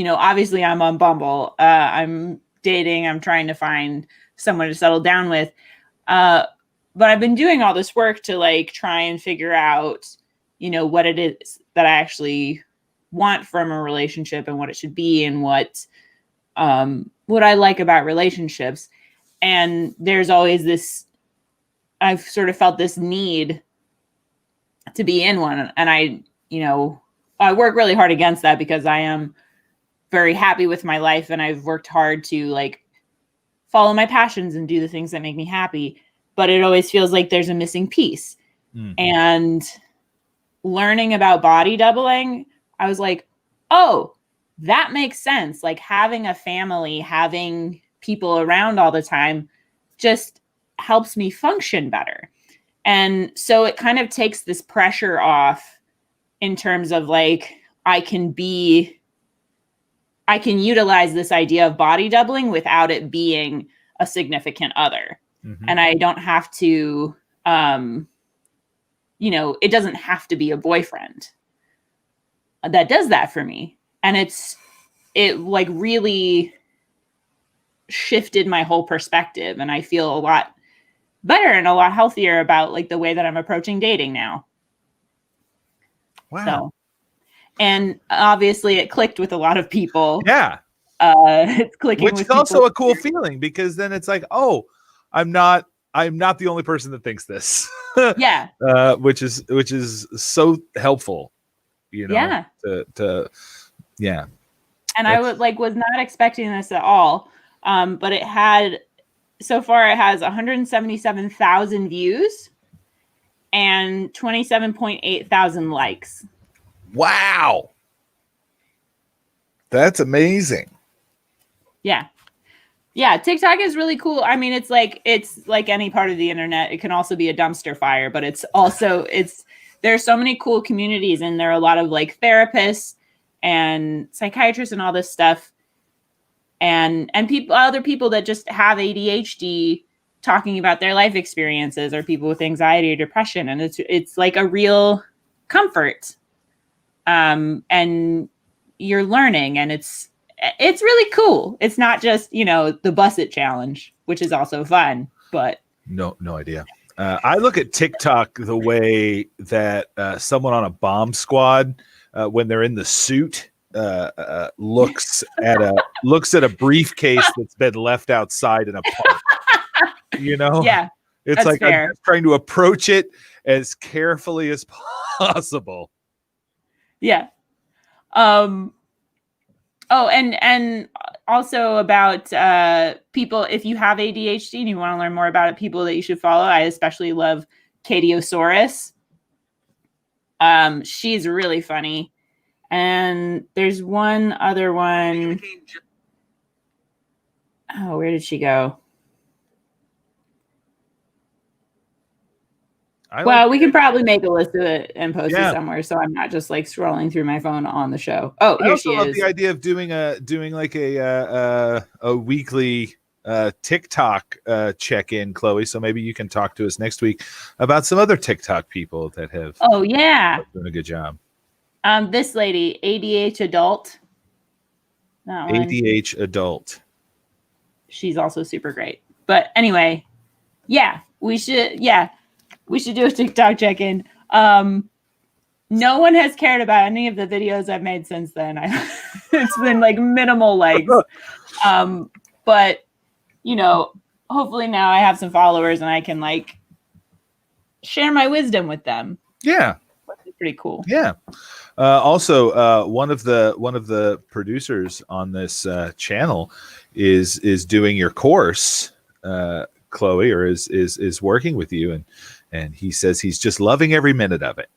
obviously I'm on Bumble. I'm dating. I'm trying to find someone to settle down with. But I've been doing all this work to try and figure out, what it is that I actually want from a relationship and what it should be and what I like about relationships. And there's always I've sort of felt this need to be in one. And I work really hard against that because I am very happy with my life. And I've worked hard to follow my passions and do the things that make me happy. But it always feels like there's a missing piece. Mm-hmm. And learning about body doubling, I was like, oh, that makes sense. Having a family, having people around all the time just helps me function better. And so it kind of takes this pressure off in terms of I can be I can utilize this idea of body doubling without it being a significant other. Mhm. And I don't have to, it doesn't have to be a boyfriend that does that for me. And it like really shifted my whole perspective. And I feel a lot better and a lot healthier about like the way that I'm approaching dating now. Wow. So, and obviously it clicked with a lot of people. Yeah. It's clicking Which with is also people. a cool feeling, because then it's like, oh, I'm not the only person that thinks this. Yeah. Which is so helpful, Yeah. to yeah. And I was not expecting this at all. But so far it has 177,000 views and 27.8 thousand likes. Wow. That's amazing. Yeah. Yeah. TikTok is really cool. I mean, it's like any part of the internet. It can also be a dumpster fire, but there's so many cool communities, and there are a lot of like therapists and psychiatrists and all this stuff. And other people that just have ADHD talking about their life experiences, or people with anxiety or depression. And it's like a real comfort. And you're learning, and it's really cool. It's not just, the Bus It challenge, which is also fun, but No idea. I look at TikTok the way that someone on a bomb squad, when they're in the suit, looks at a briefcase that's been left outside in a park. yeah, it's that's like fair. I'm just trying to approach it as carefully as possible. Yeah. Oh, and also about people, if you have ADHD and you want to learn more about it, people that you should follow. I especially love Katiosaurus. She's really funny. And there's one other one. Oh, where did she go? We can probably make a list of it and post it somewhere, so I'm not just like scrolling through my phone on the show. Oh, here she is. I love the idea of doing like a weekly TikTok check-in, Chloe. So maybe you can talk to us next week about some other TikTok people that have doing a good job. This lady, ADH adult. That one. ADH adult. She's also super great. But anyway, we should do a TikTok check-in. No one has cared about any of the videos I've made since then. It's been like minimal likes. But hopefully now I have some followers and I can like share my wisdom with them. Yeah. That's pretty cool. Yeah. Also, one of the producers on this channel is doing your course, Chloe, or is working with you, and he says he's just loving every minute of it.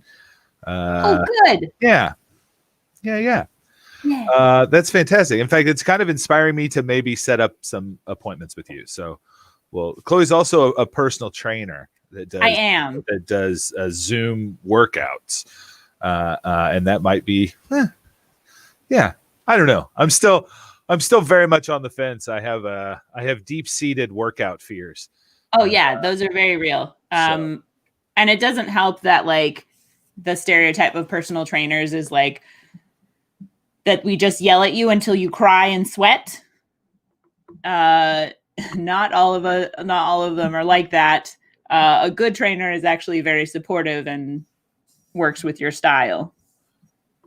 Good. Yeah. That's fantastic. In fact, it's kind of inspiring me to maybe set up some appointments with you. So, Chloe's also a personal trainer that does Zoom workouts. And that might be, I don't know. I'm still very much on the fence. I have deep-seated workout fears. Oh yeah, those are very real. And it doesn't help that like the stereotype of personal trainers is like that we just yell at you until you cry and sweat. Not all of them are like that. A good trainer is actually very supportive and works with your style.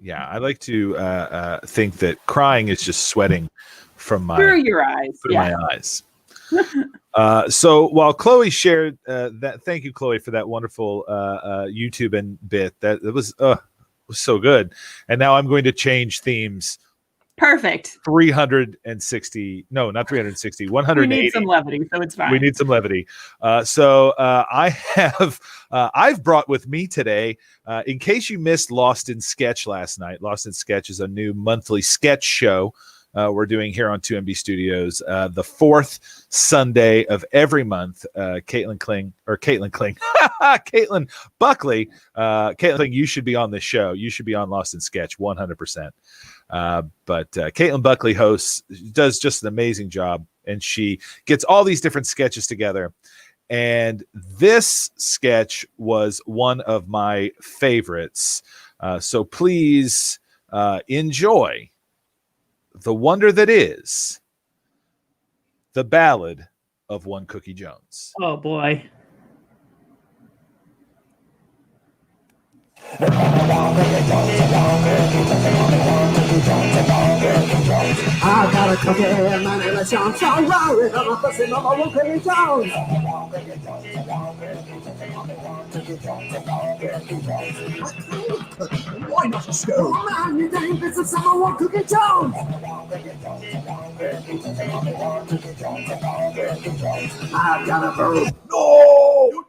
Yeah, I like to think that crying is just sweating through your eyes. My eyes. So while Chloe shared that, thank you, Chloe, for that wonderful YouTube and bit. That was so good. And now I'm going to change themes. Perfect. 180. We need some levity, so it's fine. We need some levity. So I've brought with me today, in case you missed Lost in Sketch last night. Lost in Sketch is a new monthly sketch show we're doing here on 2MB Studios. The fourth Sunday of every month. Caitlin Buckley. Caitlin Kling, you should be on this show. You should be on Lost in Sketch 100%. But Caitlin Buckley hosts, does just an amazing job, and she gets all these different sketches together. And this sketch was one of my favorites. So please enjoy the wonder that is the Ballad of One Cookie Jones. Oh boy. I got a cookie and my name is Sean Rory. I'm a pussy mama, one cookie Jones. Why not a scone? Oh man, you name this is summer, one cookie Jones. I got a bird. No!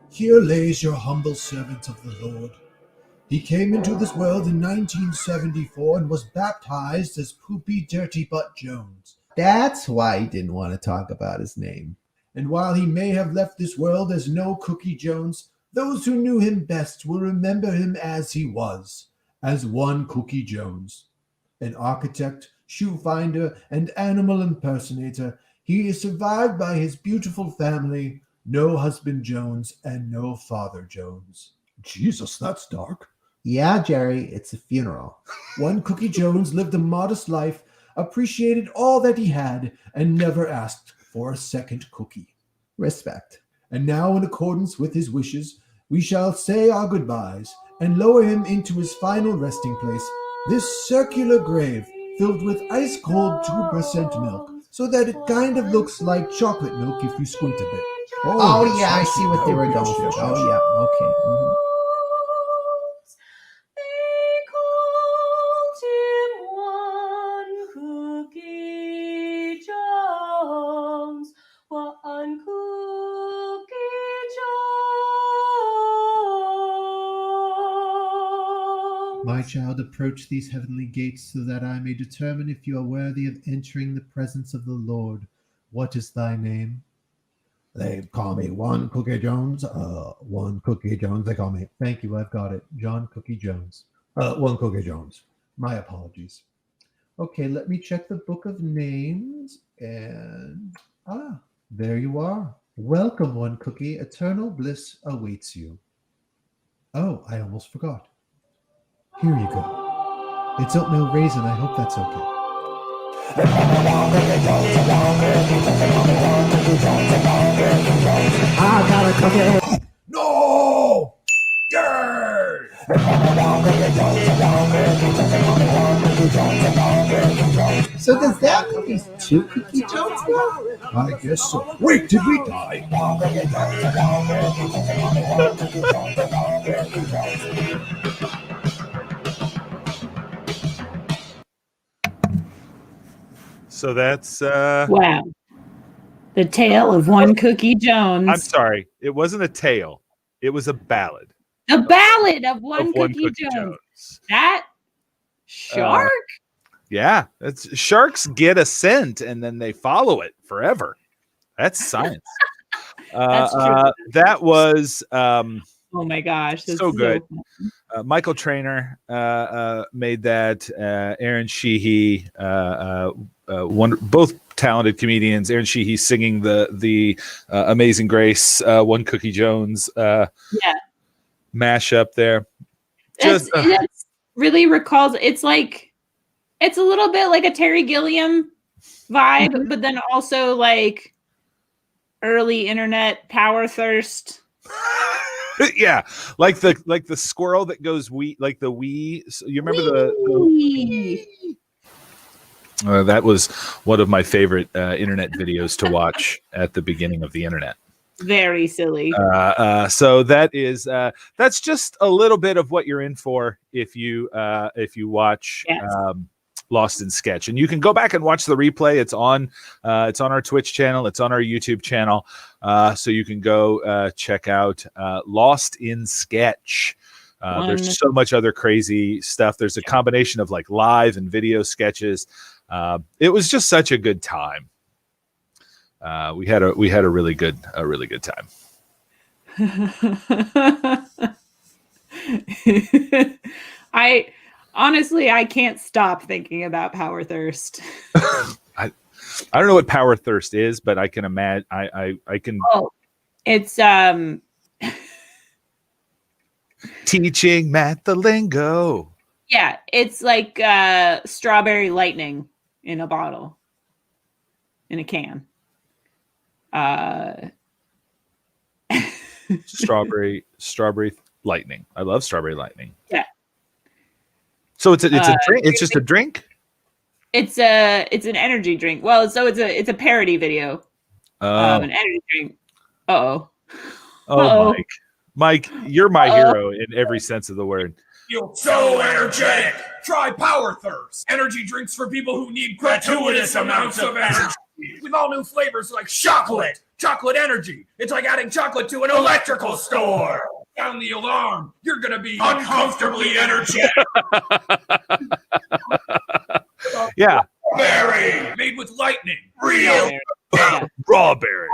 Here lays your humble servant of the Lord. He came into this world in 1974 and was baptized as Poopy Dirty Butt Jones. That's why he didn't want to talk about his name. And while he may have left this world as no Cookie Jones, those who knew him best will remember him as he was, as One Cookie Jones. An architect, shoe finder, and animal impersonator, he is survived by his beautiful family, no husband Jones, and no father Jones. Jesus, that's dark. Yeah, Jerry, it's a funeral. One Cookie Jones lived a modest life, appreciated all that he had, and never asked for a second cookie. Respect. And now, in accordance with his wishes, we shall say our goodbyes and lower him into his final resting place, this circular grave filled with ice-cold 2% milk, so that it kind of looks like chocolate milk if you squint a bit. Oh yeah, I see what they were going for. Oh yeah, okay. Mm-hmm. My child, approach these heavenly gates so that I may determine if you are worthy of entering the presence of the Lord. What is thy name? They call me One Cookie Jones. One Cookie Jones, they call me. Thank you, I've got it. John Cookie Jones. One Cookie Jones. My apologies. Okay, let me check the book of names. And, there you are. Welcome, One Cookie. Eternal bliss awaits you. Oh, I almost forgot. Here you go. It's oatmeal raisin. I hope that's okay. I got a cookie. No! Yay! So does that mean he's two Cookie Jones now? I guess so. Wait, did we die? So that's Wow. The Tale of One Cookie Jones. I'm sorry, it wasn't a tale, it was a ballad. The Ballad of One Of Cookie Jones. That shark? Yeah, that's sharks get a scent and then they follow it forever. That's science. That's true. That was Oh my gosh. That's so good. fun. Michael Trainer made that. Aaron Sheehy, both talented comedians. Aaron Sheehy singing the Amazing Grace, One Cookie Jones mashup there. It's really recalls. It's a little bit like a Terry Gilliam vibe, but then also like early internet power thirst. Yeah, like the squirrel that goes wee, like the wee. You remember the that was one of my favorite internet videos to watch at the beginning of the internet. Very silly. So that is that's just a little bit of what you're in for if you watch Lost in Sketch, and you can go back and watch the replay. It's on our Twitch channel, it's on our YouTube channel, so you can go check out Lost in Sketch. There's so much other crazy stuff. There's a combination of like live and video sketches. It was just such a good time. We had a really good time. I honestly can't stop thinking about Power Thirst. I don't know what Power Thirst is, but I can imagine. I can. Oh, it's teaching Matt the lingo. Yeah, it's like strawberry lightning in a bottle, in a can. Strawberry lightning. I love strawberry lightning. Yeah. So it's a drink. It's just a drink. It's an energy drink. Well, so it's a parody video of an energy drink. Oh, Mike, you're my hero in every sense of the word. Feel so energetic. Try Power Thirst. Energy drinks for people who need gratuitous amounts of energy. With all new flavors like chocolate energy. It's like adding chocolate to an electrical store. Sound the alarm. You're going to be uncomfortably energetic. Yeah. Strawberry. Made with lightning. Real. Strawberry.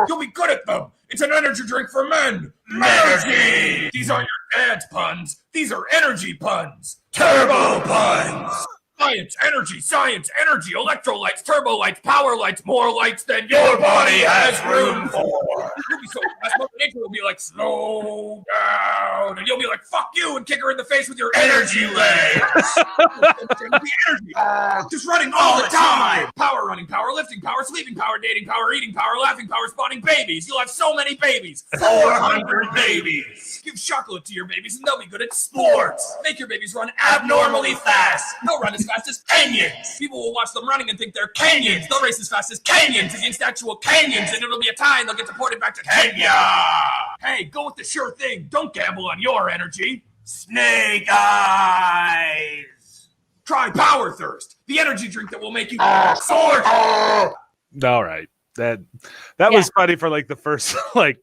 You'll be good at them. It's an energy drink for men. Energy. These aren't your dad's puns. These are energy puns. Turbo puns. Science, energy, electrolytes, turbo lights, power lights, more lights than your body has room for. You'll be so fast, Mother Nature will be like, slow down. And you'll be like, fuck you, and kick her in the face with your energy legs. Just running all the time. Power running, power lifting, power sleeping, power dating, power eating, power laughing, power spawning babies. You'll have so many babies. 400 babies. Give chocolate to your babies and they'll be good at sports. Make your babies run abnormally fast. They'll run as fast as Kenyans. People will watch them running and think they're Kenyans. They'll race as fast as Kenyans against actual Kenyans, and it'll be a tie and they'll get deported back to Kenya. Hey, go with the sure thing. Don't gamble on your energy. Snake eyes. Try Power Thirst, the energy drink that will make you soar. All right. That was funny for like the first like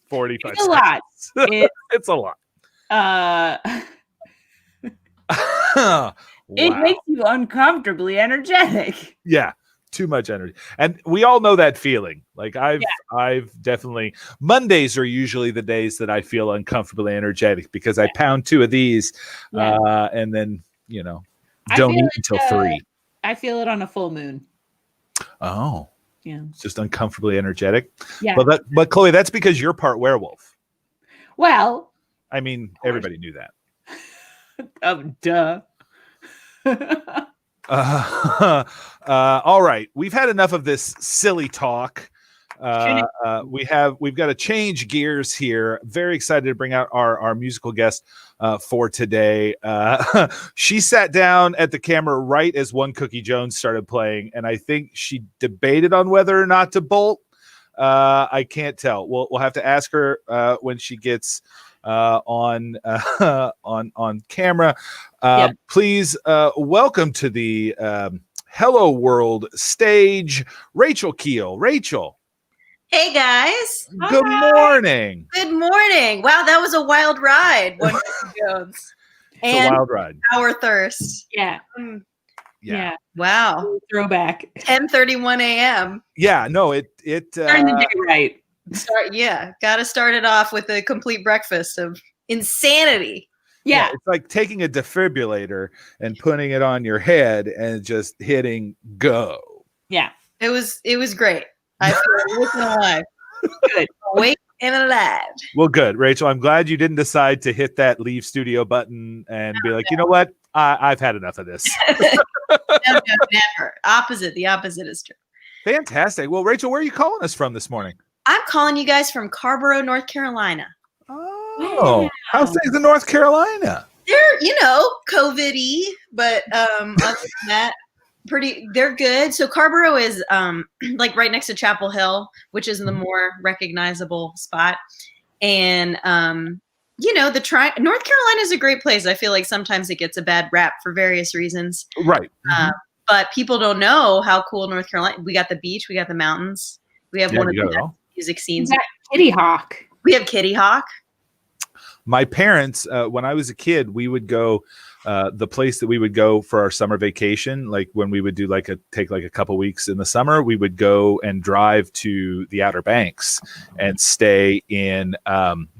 45 It's a seconds. lot. It's a lot. It Wow. makes you uncomfortably energetic. Yeah, too much energy. And we all know that feeling. Like I've definitely, Mondays are usually the days that I feel uncomfortably energetic because I pound 2 of these and then, don't eat until 3. I feel it on a full moon. Oh. Yeah. It's just uncomfortably energetic. Yeah. But Chloe, that's because you're part werewolf. Well, I mean, everybody knew that. Duh. All right, we've had enough of this silly talk. We've got to change gears here. Very excited to bring out our musical guest for today. She sat down at the camera right as One Cookie Jones started playing, and I think she debated on whether or not to bolt. I can't tell. We'll have to ask her when she gets on camera. Please welcome to the Hello World stage, Rachel Kiel. Rachel. Hey guys. Good morning. Good morning. Wow, that was a wild ride. One Cookie Jones. It's a wild ride. Power Thirst. Yeah. Yeah. Wow. Throwback. 10:31 a.m. Yeah. No. It. Starting the day right. Got to start it off with a complete breakfast of insanity. Yeah. It's like taking a defibrillator and putting it on your head and just hitting go. Yeah. It was great. I feel awake and alive. Good. Awake and alive. Well, good, Rachel. I'm glad you didn't decide to hit that leave studio button and be like, you know what? I've had enough of this. No, never. The opposite is true. Fantastic. Well, Rachel, where are you calling us from this morning? I'm calling you guys from Carborough, North Carolina. Oh, how's things in North Carolina? They're, COVID-y, but other than that, they're good. So Carborough is like right next to Chapel Hill, which is the more recognizable spot. And North Carolina is a great place. I feel like sometimes it gets a bad rap for various reasons. Right. But people don't know how cool North Carolina. We got the beach, we got the mountains, we have one of the best music scenes. Kitty Hawk. We have Kitty Hawk. My parents, when I was a kid, we would go. The place that we would go for our summer vacation, like when we would do take a couple weeks in the summer, we would go and drive to the Outer Banks and stay in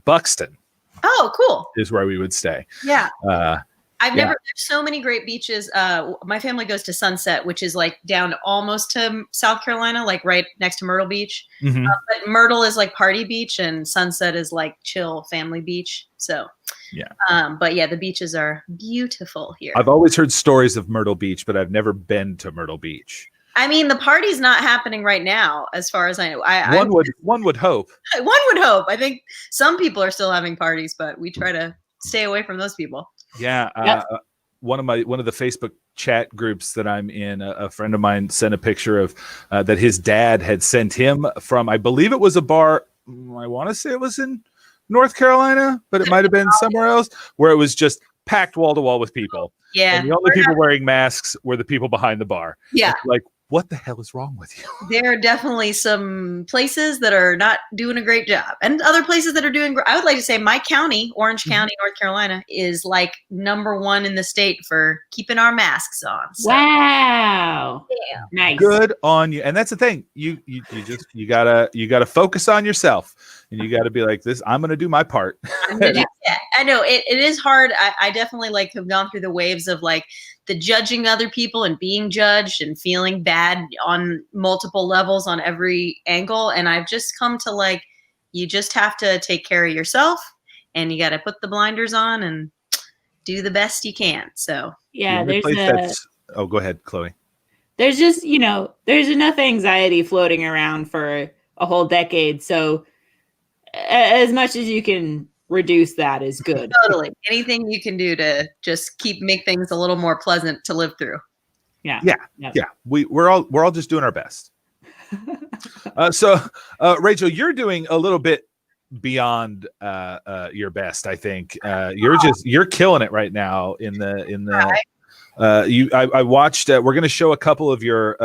Buxton. Oh, cool. Is where we would stay. Yeah. There's there's so many great beaches. My family goes to Sunset, which is like down almost to South Carolina, like right next to Myrtle Beach. Mm-hmm. But Myrtle is like party beach and Sunset is like chill family beach. So, but yeah, the beaches are beautiful here. I've always heard stories of Myrtle Beach, but I've never been to Myrtle Beach. I mean, the party's not happening right now, as far as I know. One would hope. One would hope. I think some people are still having parties, but we try to stay away from those people. Yeah. One of the Facebook chat groups that I'm in, a friend of mine sent a picture of that his dad had sent him from, I believe it was a bar. I want to say it was in North Carolina, but it might have been somewhere else, where it was just packed wall to wall with people. Yeah. And the only people wearing masks were the people behind the bar. Yeah. Like, what the hell is wrong with you? There are definitely some places that are not doing a great job, and other places that are doing great. I would like to say my county, Orange County, North Carolina, is like #1 in the state for keeping our masks on. So. Wow. Yeah. Nice. Good on you. And that's the thing. You gotta focus on yourself, and you gotta be like this. I'm gonna do my part. Yeah, I know it is hard. I definitely have gone through the waves of the judging other people and being judged and feeling bad on multiple levels on every angle. And I've just come to you just have to take care of yourself, and you got to put the blinders on and do the best you can. So yeah, go ahead, Chloe. There's just, there's enough anxiety floating around for a whole decade. So as much as you can reduce that is good. Totally. Anything you can do to just make things a little more pleasant to live through. Yeah. We're all just doing our best. So Rachel, you're doing a little bit beyond your best. I think you're killing it right now in the I watched. We're going to show a couple of your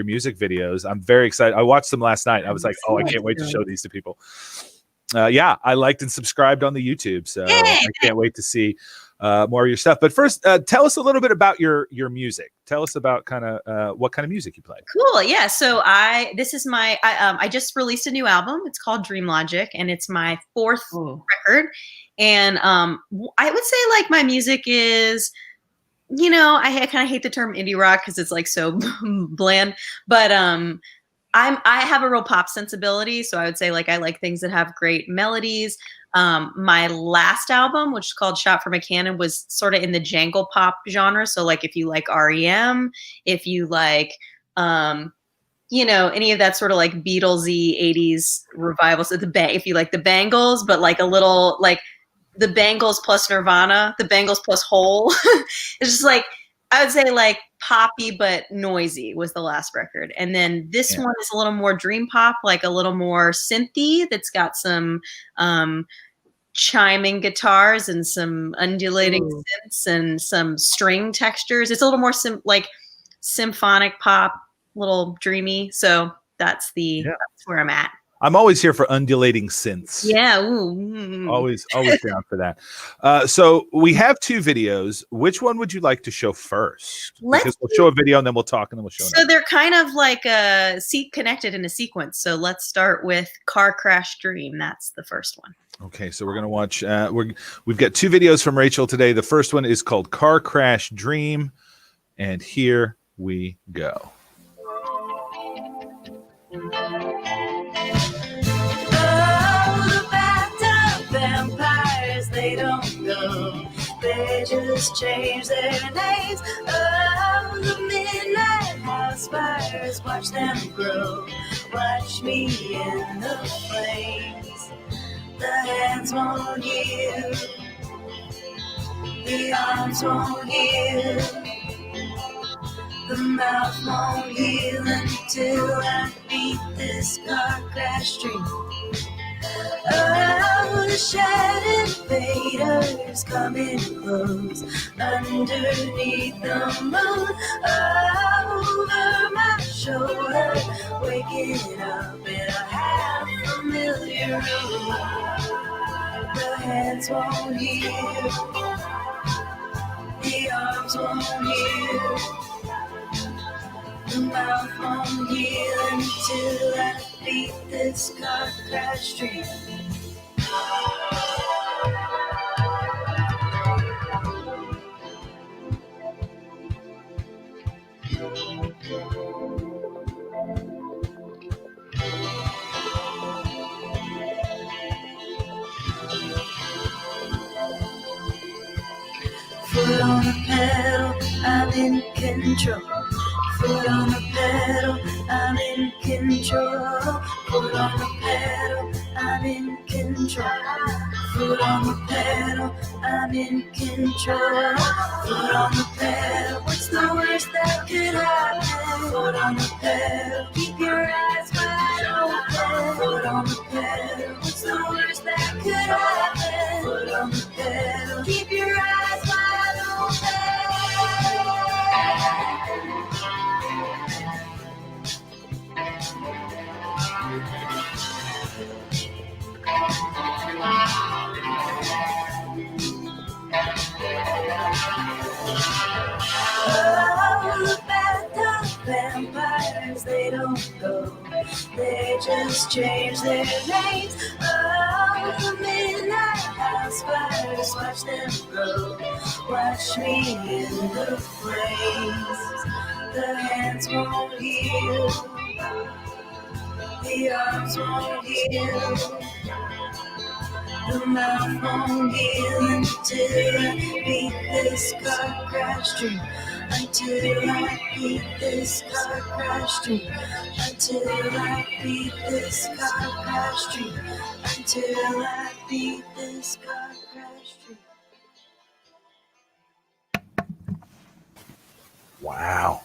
music videos. I'm very excited. I watched them last night. I was like, I can't wait to show these to people. I liked and subscribed on the YouTube, so I can't wait to see more of your stuff. But first, tell us a little bit about your music. Tell us about what kind of music you play. Cool. Yeah. So I just released a new album. It's called Dream Logic, and it's my 4th record. And I would say my music is, I kind of hate the term indie rock because it's so bland, but I have a real pop sensibility, so I would say I like things that have great melodies. My last album, which is called Shot from a Cannon, was sort of in the jangle pop genre. So if you like REM, if you like any of that sort of Beatlesy 80s revival. So if you like the Bangles, but a little the Bangles plus Nirvana, the Bangles plus Hole. It's just I would say poppy but noisy was the last record. And then this one is a little more dream pop, a little more synthy, that's got some chiming guitars and some undulating synths and some string textures. It's a little more symphonic pop, little dreamy. So that's where I'm at. I'm always here for undulating synths. Yeah. Always down for that. So we have 2 videos. Which one would you like to show first? Because we'll show a video and then we'll talk and then we'll show. So they're kind of connected in a sequence. So let's start with Car Crash Dream. That's the first one. Okay, so we're gonna watch. We've got 2 videos from Rachel today. The first one is called Car Crash Dream, and here we go. They don't know, they just change their names. Oh, the midnight house fires, watch them grow. Watch me in the flames. The hands won't heal, the arms won't heal, the mouth won't heal until I beat this car crash dream. Oh, the shattered invaders coming close underneath the moon. Over my shoulder, waking up in a half familiar room. The hands won't heal. The arms won't heal. The mouth won't heal until I beat this car crash dream. Foot on the pedal, I'm in control. Foot on the pedal, I'm in control. Foot on the pedal, I'm in control. Foot on the pedal, I'm in control. Foot on the pedal, what's the worst that could happen? Foot on the pedal, keep your eyes wide open. Foot on the pedal, what's the worst that could happen? Foot on the pedal, keep your eyes wide open. Oh, the bad dog vampires, they don't go. They just change their names. Oh, the midnight house fires, watch them grow. Watch me in the flames. The hands won't heal. The arms won't heal. The mouth won't heal until I beat this car crash dream. Until I beat this car crash dream. Until I beat this car crash dream. Until I beat this car crash dream. Wow.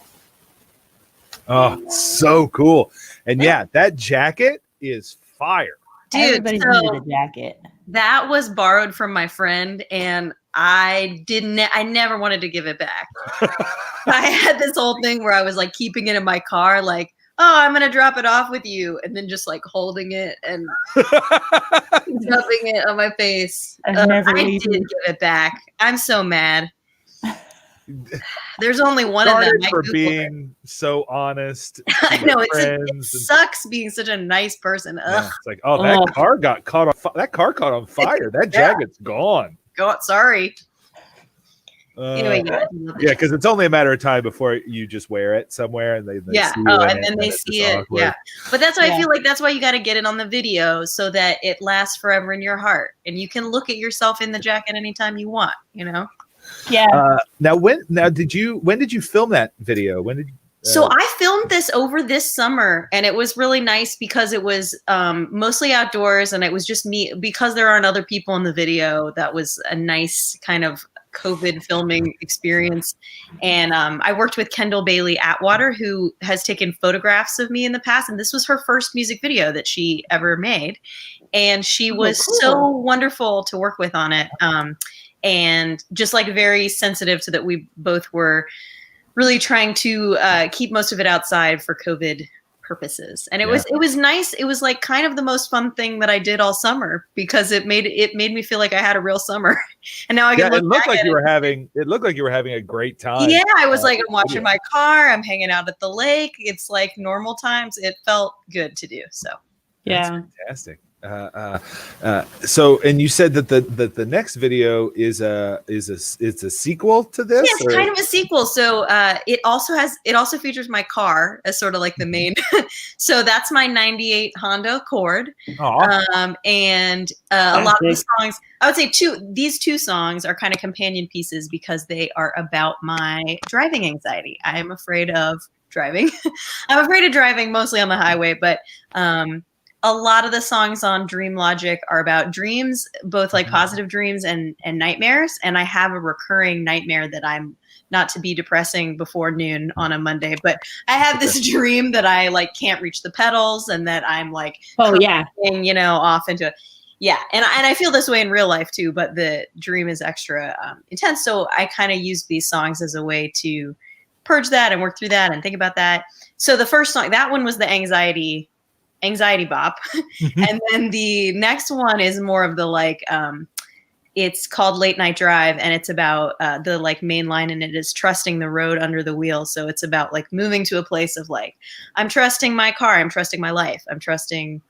Oh, so cool. And yeah, that jacket is fire. Dude, Everybody so needed a jacket. that was borrowed from my friend, and I never wanted to give it back. I had this whole thing where I was like keeping it in my car, like, oh, I'm gonna drop it off with you, and then just like holding it and dumping it on my face. I did give it back. I'm so mad. There's only one of them. Started I for Googled being so honest. I know it friends sucks being such a nice person. Ugh. Yeah, it's like, oh, that car got caught on that car caught on fire. That jacket's gone. Go sorry. Anyway, yeah, because it's only a matter of time before you just wear it somewhere and they yeah. see Oh, you in and then they see it's it. awkward. Yeah. But that's why I feel like that's why you got to get it on the video so that it lasts forever in your heart, and you can look at yourself in the jacket anytime you want. You know. Yeah. When did you film that video? When did So I filmed this over this summer, and it was really nice because it was mostly outdoors, and it was just me. Because there aren't other people in the video, that was a nice kind of COVID filming experience. And I worked with Kendall Bailey Atwater, who has taken photographs of me in the past, and this was her first music video that she ever made. And she was so wonderful to work with on it. And just like very sensitive to that we both were really trying to keep most of it outside for COVID purposes. And it was nice. It was like kind of the most fun thing that I did all summer because it made me feel like I had a real summer. And now I can look back at it looked like you were having a great time. Yeah, I was like, I'm watching my car, I'm hanging out at the lake. It's like normal times. It felt good to do. So yeah. That's fantastic. So, and you said that the next video is a sequel to this. Yeah, it's kind of a sequel. So it also features my car as sort of like the main. So that's my '98 Honda Accord. And a lot of the songs, I would say these two songs are kind of companion pieces because they are about my driving anxiety. I am afraid of driving. I'm afraid of driving mostly on the highway, but a lot of the songs on Dream Logic are about dreams, both like positive dreams and nightmares. And I have a recurring nightmare that I'm not to be depressing before noon on a Monday, but I have this dream that I like can't reach the pedals and that I'm like, off into it. Yeah. And I feel this way in real life too, but the dream is extra intense. So I kind of use these songs as a way to purge that and work through that and think about that. So the first song, that one was the anxiety Anxiety Bop. And then the next one is more of the like, it's called Late Night Drive, and it's about the like main line, and it is trusting the road under the wheel. So it's about like moving to a place of like, I'm trusting my car, I'm trusting my life, I'm trusting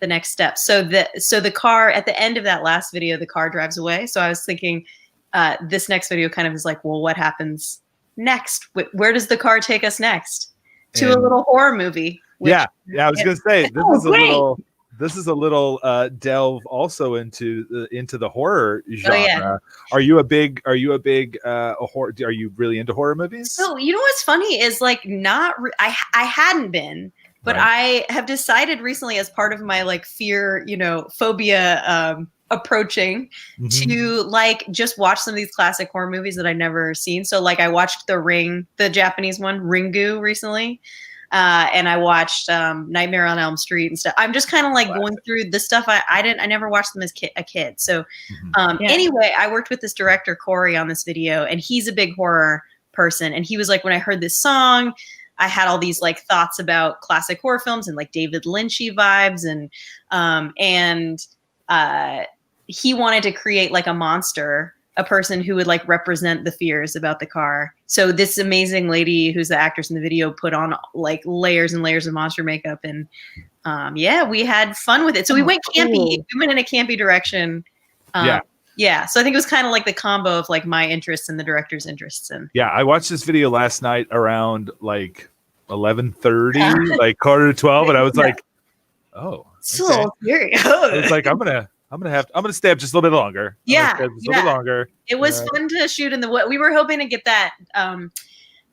the next step. So the car at the end of that last video, the car drives away. So I was thinking this next video kind of is like, well, what happens next? Where does the car take us next? To a little horror movie. Yeah, I was gonna say this is a little delve also into the horror genre. Yeah. Are you a big horror? Are you really into horror movies? So you know what's funny is like I hadn't been, but I have decided recently as part of my like fear, phobia approaching to like just watch some of these classic horror movies that I've never seen. So like I watched The Ring, the Japanese one, Ringu, recently. And I watched Nightmare on Elm Street and stuff. I'm just kind of like going through the stuff I never watched them as a kid. So anyway, I worked with this director, Corey, on this video, and he's a big horror person. And he was like, when I heard this song, I had all these like thoughts about classic horror films and like David Lynchy vibes. And he wanted to create like a monster, a person who would like represent the fears about the car. So this amazing lady who's the actress in the video put on like layers and layers of monster makeup, and we had fun with it. So we went campy. Cool. We went in a campy direction. Yeah. So I think it was kind of like the combo of like my interests and the director's interests. And I watched this video last night around like 11:30, like 11:45, and I was like, oh, so serious. It's like I'm gonna stay up just a little bit longer. A little bit longer. It was fun to shoot in the. We were hoping to get that on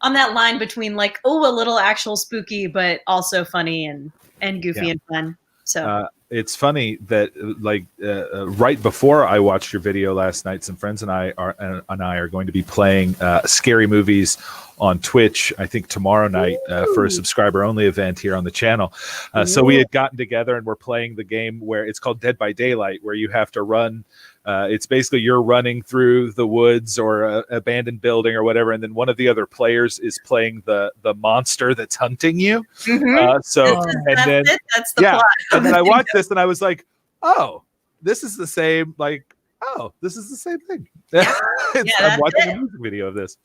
that line between like, a little actual spooky, but also funny and goofy and fun. So it's funny that like right before I watched your video last night, some friends and I are going to be playing scary movies on Twitch, I think tomorrow night for a subscriber only event here on the channel. So we had gotten together and we're playing the game where it's called Dead by Daylight, where you have to run. It's basically you're running through the woods or an abandoned building or whatever, and then one of the other players is playing the monster that's hunting you. That's the plot. And then I watched this and I was like, oh, this is the same. Like, oh, this is the same thing. I'm watching a music video of this.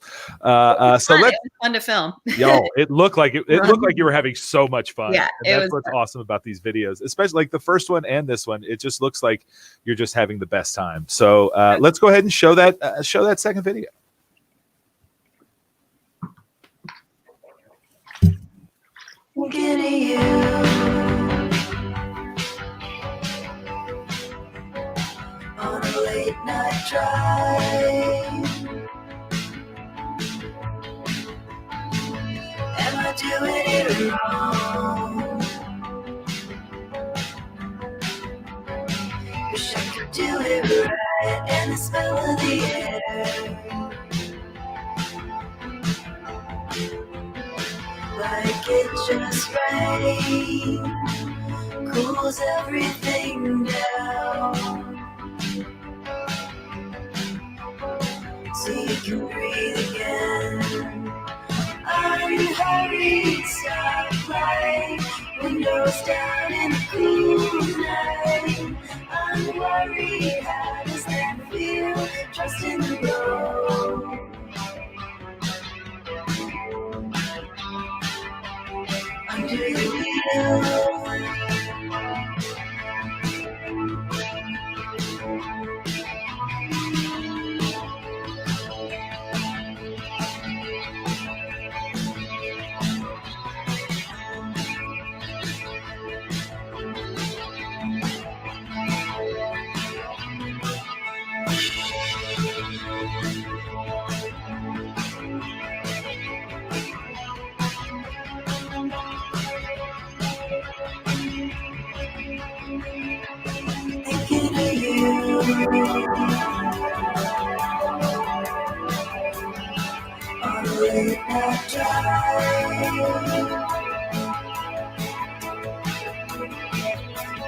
So it was fun to film. It looked like it looked like you were having so much fun. Yeah, and that's what's awesome about these videos, especially like the first one and this one. It just looks like you're just having the best time. So let's go ahead and show that second video. Thinking of you on a late night drive. Am I doing it wrong? Wish I could do it right, and the smell of the air, like it just right, cools everything down, so you can breathe again. Unhurried stoplight, windows down in the cool night. Unworried, how does that feel? Trust in the road. Under the wheel. Thinking of you on a late night drive.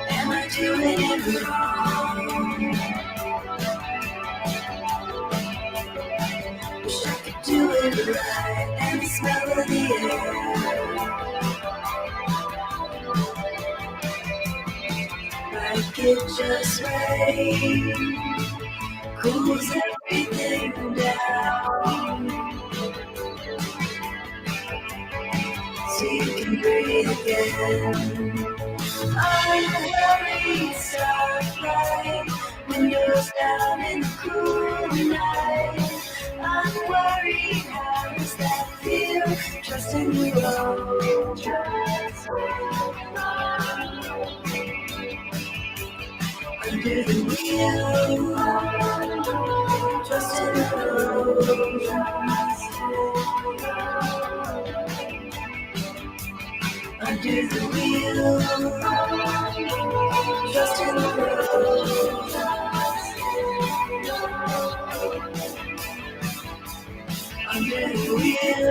Am I doing it wrong? Wish I could do it right, and the smell of the air, like it just right. Cools everything down. So you can breathe again. Unhurried starlight, windows down in the cool night. Unworried, how does that feel? Trust in the road. Trust in the road. Under the wheel. Trust in the road. Under the wheel. Trust in the road. Under the wheel.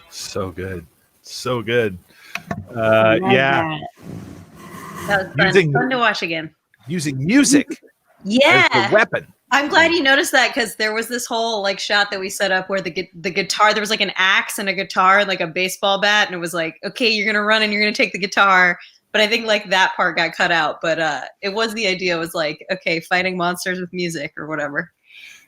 So good. So good. I love Yeah. That was fun. Using- Fun to watch again. Using music as Yeah. the weapon. I'm glad you noticed that because there was this whole like shot that we set up where the guitar, there was like an axe and a guitar and like a baseball bat, and it was like, okay, you're gonna run and you're gonna take the guitar. But I think like that part got cut out. But it was the idea was like, okay, fighting monsters with music or whatever.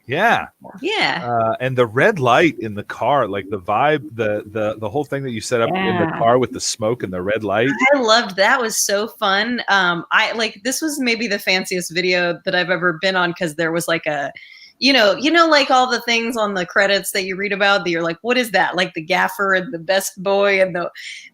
Yeah. Yeah. And the red light in the car, like the vibe, the whole thing that you set up in the Yeah. car with the smoke and the red light. I loved that. Was so fun. I like this was maybe the fanciest video that I've ever been on because there was like a, you know, like all the things on the credits that you read about that you're like, what is that? Like the gaffer and the best boy and Yep.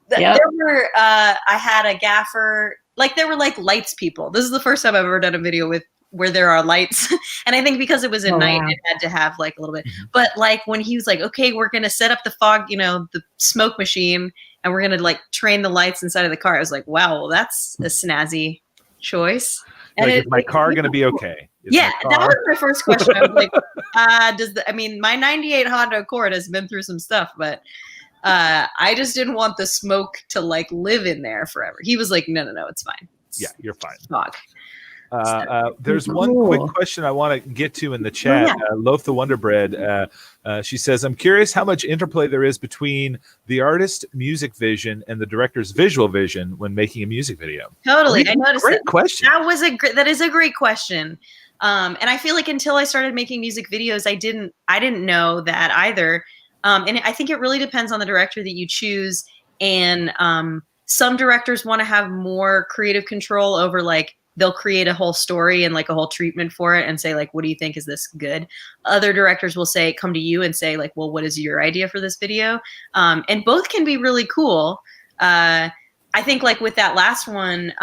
there were I had a gaffer, like there were like lights people. This is the first time I've ever done a video with where there are lights. And I think because it was at night, wow. it had to have like a little bit. But like when he was like, okay, we're gonna set up the fog, you know, the smoke machine, and we're gonna like train the lights inside of the car. I was like, wow, well, that's a snazzy choice. And Like, is my car going to be okay? Is yeah, my that car- was my first question. I was like, I mean, my 98 Honda Accord has been through some stuff, but I just didn't want the smoke to like live in there forever. He was like, no, it's fine. Yeah, you're fine. Fog. There's one quick question I want to get to in the chat. Loaf the Wonder Bread. She says, I'm curious how much interplay there is between the artist's music vision and the director's visual vision when making a music video. Totally. I noticed Great that. question. That is a great question. And I feel like until I started making music videos, I didn't know that either. And I think it really depends on the director that you choose. And some directors want to have more creative control over like, they'll create a whole story and like a whole treatment for it and say like, what do you think? Is this good? Other directors will say, come to you and say like, well, what is your idea for this video? And both can be really cool. I think like with that last one,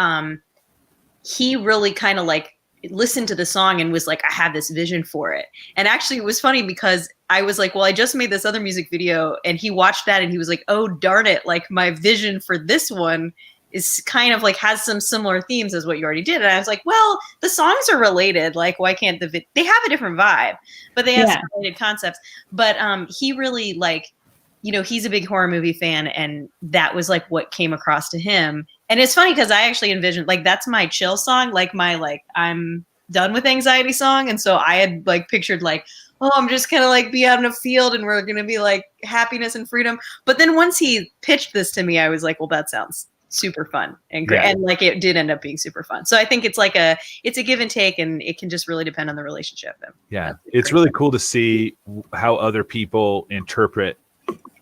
he really kind of like listened to the song and was like, I have this vision for it. And actually it was funny because I was like, well, I just made this other music video, and he watched that and he was like, oh, darn it. Like my vision for this one is kind of like has some similar themes as what you already did. And I was like, well, the songs are related. Like, why can't they have a different vibe, but they have some related concepts. But he really like, you know, he's a big horror movie fan, and that was like what came across to him. And it's funny because I actually envisioned like that's my chill song, like my like I'm done with anxiety song. And so I had like pictured like, oh, I'm just gonna like be out in a field and we're gonna be like happiness and freedom. But then once he pitched this to me, I was like, well, that sounds super fun and great. Yeah. And like it did end up being super fun. So I think it's a give and take, and it can just really depend on the relationship. And Yeah, it's really cool to see how other people interpret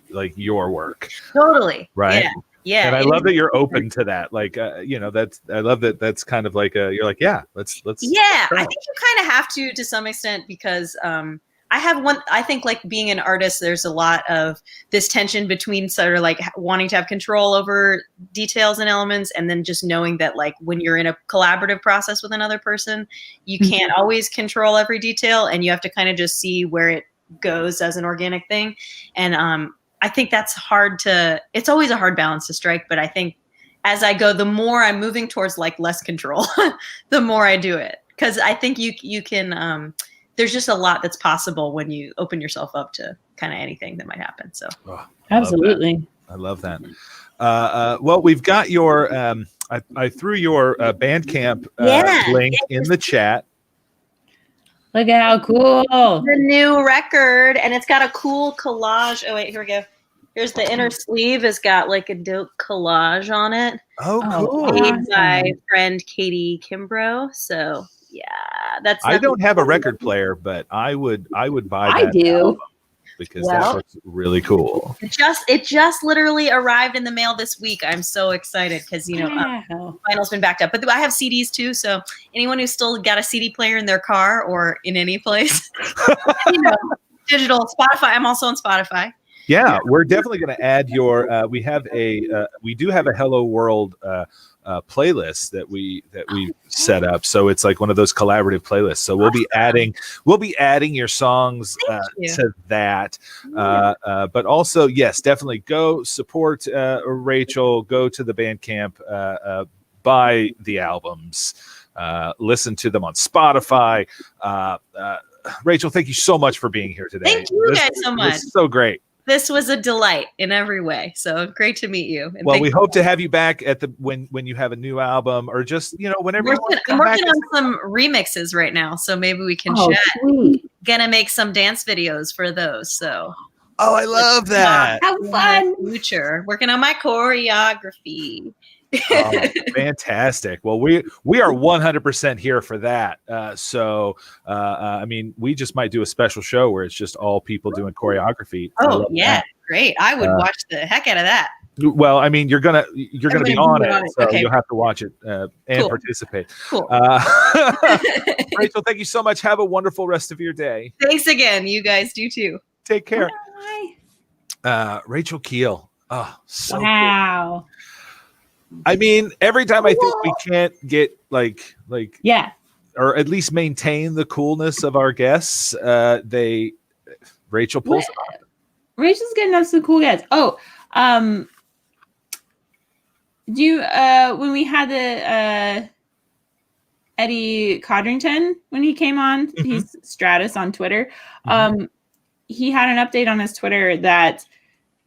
like your work. Totally. Right. Yeah. Yeah. And I love that you're open to that. Like, I love that. That's kind of like you're like, yeah, let's. Yeah, I think you kind of have to some extent, because I think like being an artist, there's a lot of this tension between sort of like wanting to have control over details and elements, and then just knowing that like when you're in a collaborative process with another person, you can't always control every detail, and you have to kind of just see where it goes as an organic thing. And I think that's it's always a hard balance to strike, but I think as I go, the more I'm moving towards like less control, the more I do it. Because I think you can, there's just a lot that's possible when you open yourself up to kind of anything that might happen. So Absolutely. I love that. Well, we've got your, I threw your Bandcamp link in the chat. Look at how cool. The new record, and it's got a cool collage. Oh wait, here we go. Here's the inner sleeve. It's got like a dope collage on it. Oh, cool. Made by friend Katie Kimbrough. So yeah, I don't have a record player, but I would buy that. I do. album because that looks really cool. It just literally arrived in the mail this week. I'm so excited because vinyl's been backed up, but I have CDs too. So anyone who's still got a CD player in their car or in any place, digital Spotify. I'm also on Spotify. Yeah, we're definitely going to add your. We do have a Hello World playlist that we set up. So it's like one of those collaborative playlists. So we'll be adding your songs to that. But also, yes, definitely go support Rachel. Go to the Bandcamp, buy the albums, listen to them on Spotify. Rachel, thank you so much for being here today. Thank you guys so much. This is so great. This was a delight in every way. So great to meet you. And well, we hope to have you back at when you have a new album, or just whenever. I'm working on some remixes right now, so maybe we can chat. Sweet. Gonna make some dance videos for those. So. Oh, I love that. Have fun. Future. Working on my choreography. Oh, fantastic. Well, we are 100% here for that. I mean, we just might do a special show where it's just all people doing choreography. Oh yeah, great. I would watch the heck out of that. Well, I mean, you're gonna be on it, so okay. You'll have to watch it and participate. Cool. Rachel, thank you so much. Have a wonderful rest of your day. Thanks again. You guys do too. Take care. Bye. Rachel Kiel. Oh, so wow. Cool. I mean, every time I think we can't get like or at least maintain the coolness of our guests, Rachel pulls it off. Rachel's getting us some cool guests. Oh, do you when we had the Eddie Codrington when he came on, he's Stratus on Twitter. He had an update on his Twitter that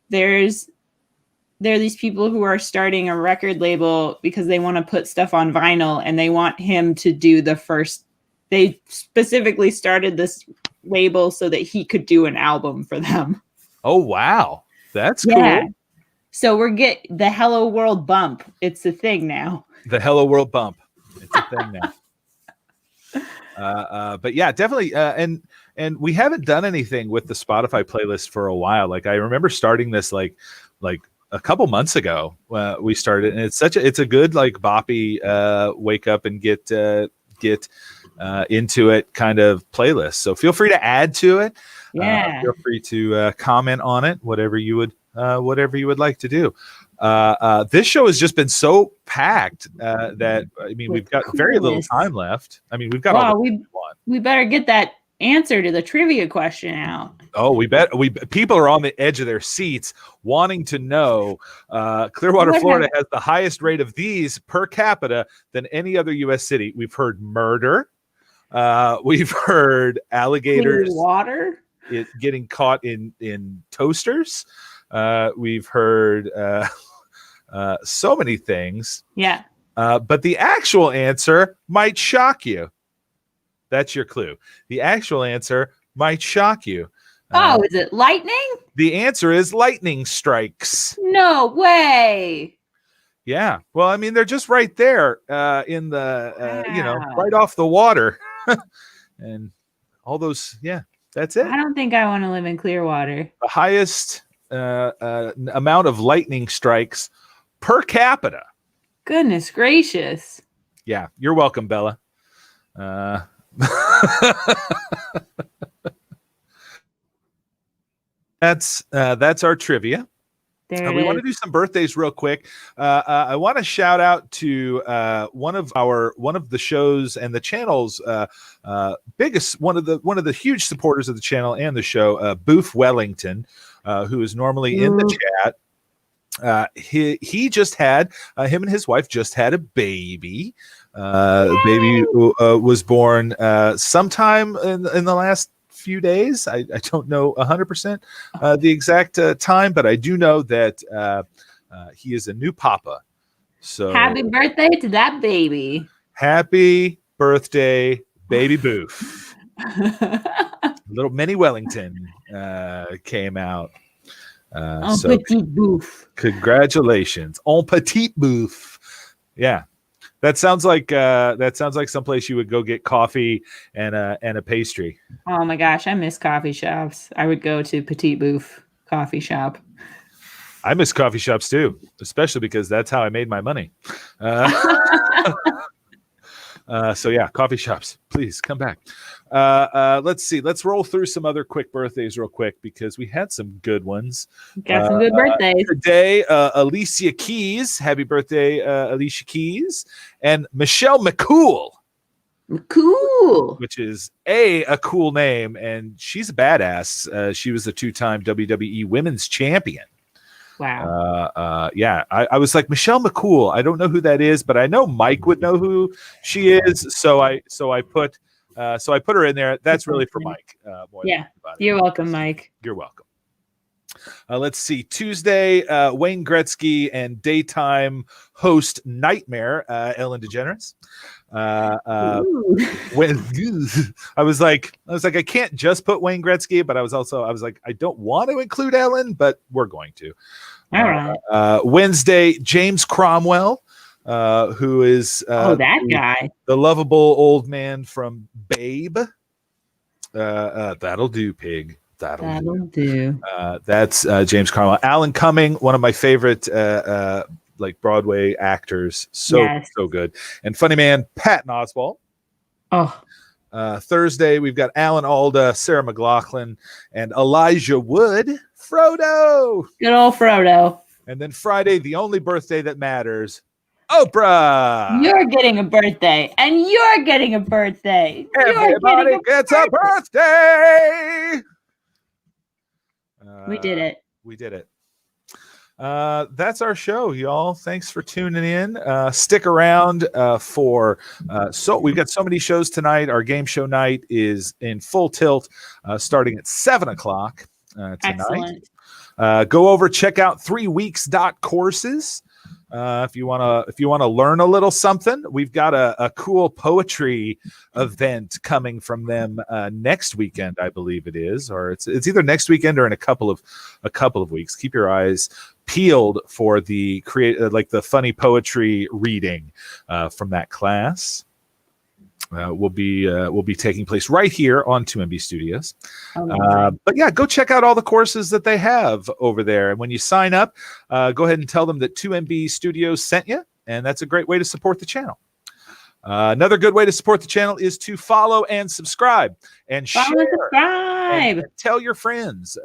there are these people who are starting a record label because they want to put stuff on vinyl, and they want him to do the first. They specifically started this label so that he could do an album for them. Oh, wow. That's cool. So we're the Hello World bump. It's a thing now. The Hello World bump. It's a thing now. But yeah, definitely. And we haven't done anything with the Spotify playlist for a while. Like I remember starting this like a couple months ago. We started, and it's a good like boppy wake up and get into it kind of playlist. So feel free to add to it. Yeah. Feel free to comment on it, whatever you would like to do. This show has just been so packed that I mean we've got very little time left. I mean we've got all the we better get that answer to the trivia question out. Oh, people are on the edge of their seats wanting to know. Clearwater, Florida has the highest rate of these per capita than any other U.S. city. We've heard murder. We've heard alligators water getting caught in toasters. We've heard so many things. Yeah. But the actual answer might shock you. That's your clue. The actual answer might shock you. Oh, is it lightning? The answer is lightning strikes. No way. Yeah. Well, I mean, they're just right there in the, Wow. right off the water. And all those, that's it. I don't think I want to live in Clearwater. The highest amount of lightning strikes per capita. Goodness gracious. Yeah. You're welcome, Bella. That's our trivia. There We it want to is. do some birthdays real quick. I want to shout out to one of the shows and the channel's biggest one of the huge supporters of the channel and the show, Boof Wellington, who is normally in the chat. He just had him and his wife just had a baby. Baby was born sometime in the last few days. I don't know 100% the exact time, but I do know that he is a new papa. So Happy birthday to that baby. happy birthday, baby Boof. Little mini Wellington came out. So Petit Boof. congratulations on Petit Boof. Yeah. That sounds like someplace you would go get coffee and a pastry. Oh my gosh, I miss coffee shops. I would go to Petit Boof coffee shop. I miss coffee shops too, especially because that's how I made my money. So yeah, coffee shops, please come back. Let's see. Let's roll through some other quick birthdays real quick because we had some good ones. Got some good birthdays. Today, Alicia Keys. Happy birthday, Alicia Keys. And Michelle McCool. Cool. Which is a cool name, and she's a badass. She was a 2-time WWE Women's Champion. Wow. Yeah, I was like, Michelle McCool. I don't know who that is, but I know Mike would know who she is. So I put her in there. That's really for Mike. You're welcome, Mike. You're welcome. Let's see. Tuesday, Wayne Gretzky and daytime host Nightmare, Ellen DeGeneres. When I was like, I can't just put Wayne Gretzky, but I was like, I don't want to include Ellen, but we're going to. All right. Wednesday, James Cromwell, who is that guy, the lovable old man from Babe. That'll do, pig. That'll do. That's James Cromwell. Alan Cumming, one of my favorite like Broadway actors. So good. And funny man, Patton Oswalt. Oh. Thursday, we've got Alan Alda, Sarah McLachlan, and Elijah Wood. Frodo. Good old Frodo. And then Friday, the only birthday that matters, Oprah. You're getting a birthday, and you're getting a birthday. Everybody gets a birthday. We did it. We did it. That's our show, y'all. Thanks for tuning in. Stick around for we've got so many shows tonight. Our game show night is in full tilt, starting at 7:00 tonight. Excellent. Go over, check out 3weeks.courses. If you want to learn a little something, we've got a cool poetry event coming from them next weekend, I believe it is, or it's either next weekend or in a couple of weeks. Keep your eyes peeled for the the funny poetry reading from that class. Will be taking place right here on 2MB Studios. But yeah, go check out all the courses that they have over there. And when you sign up, go ahead and tell them that 2MB Studios sent you, and that's a great way to support the channel. Another good way to support the channel is to follow and subscribe and share. And tell your friends.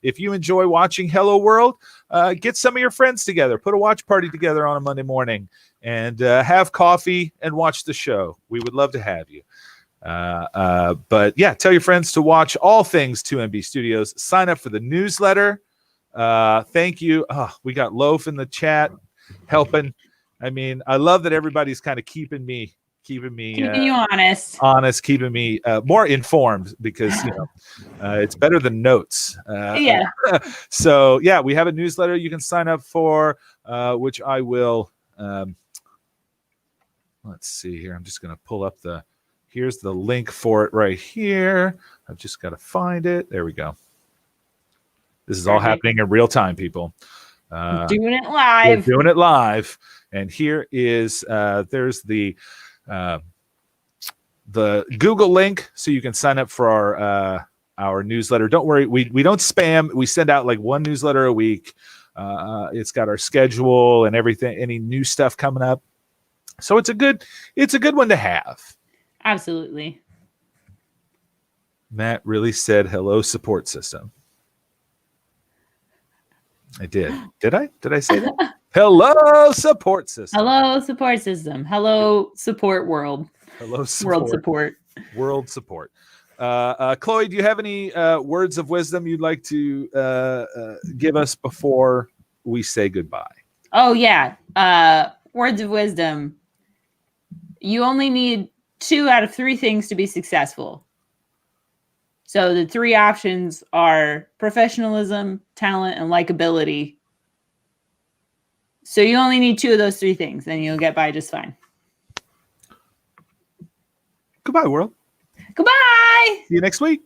If you enjoy watching Hello World, get some of your friends together. Put a watch party together on a Monday morning and have coffee and watch the show. We would love to have you. But yeah, tell your friends to watch all things 2MB Studios. Sign up for the newsletter. Thank you. We got Loaf in the chat helping. I mean, I love that everybody's kind of keeping you honest, keeping me more informed because it's better than notes. So yeah, we have a newsletter you can sign up for, which I will. Let's see here. I'm just going to pull up here's the link for it right here. I've just got to find it. There we go. This is all happening in real time, people. Doing it live. We're doing it live. And here is there's the Google link, so you can sign up for our newsletter. Don't worry, we don't spam. We send out like one newsletter a week. It's got our schedule and everything, any new stuff coming up. So it's a good one to have. Absolutely. Matt really said hello, support system. I did. Did I? Did I say that? Hello, support system. Hello, support system. Hello, support world. Hello, support. World support. World support. Chloe, do you have any words of wisdom you'd like to give us before we say goodbye? Oh, yeah. Words of wisdom. You only need 2 out of 3 things to be successful. So the 3 options are professionalism, talent, and likability. So you only need 2 of those 3 things, and you'll get by just fine. Goodbye, world. Goodbye. See you next week.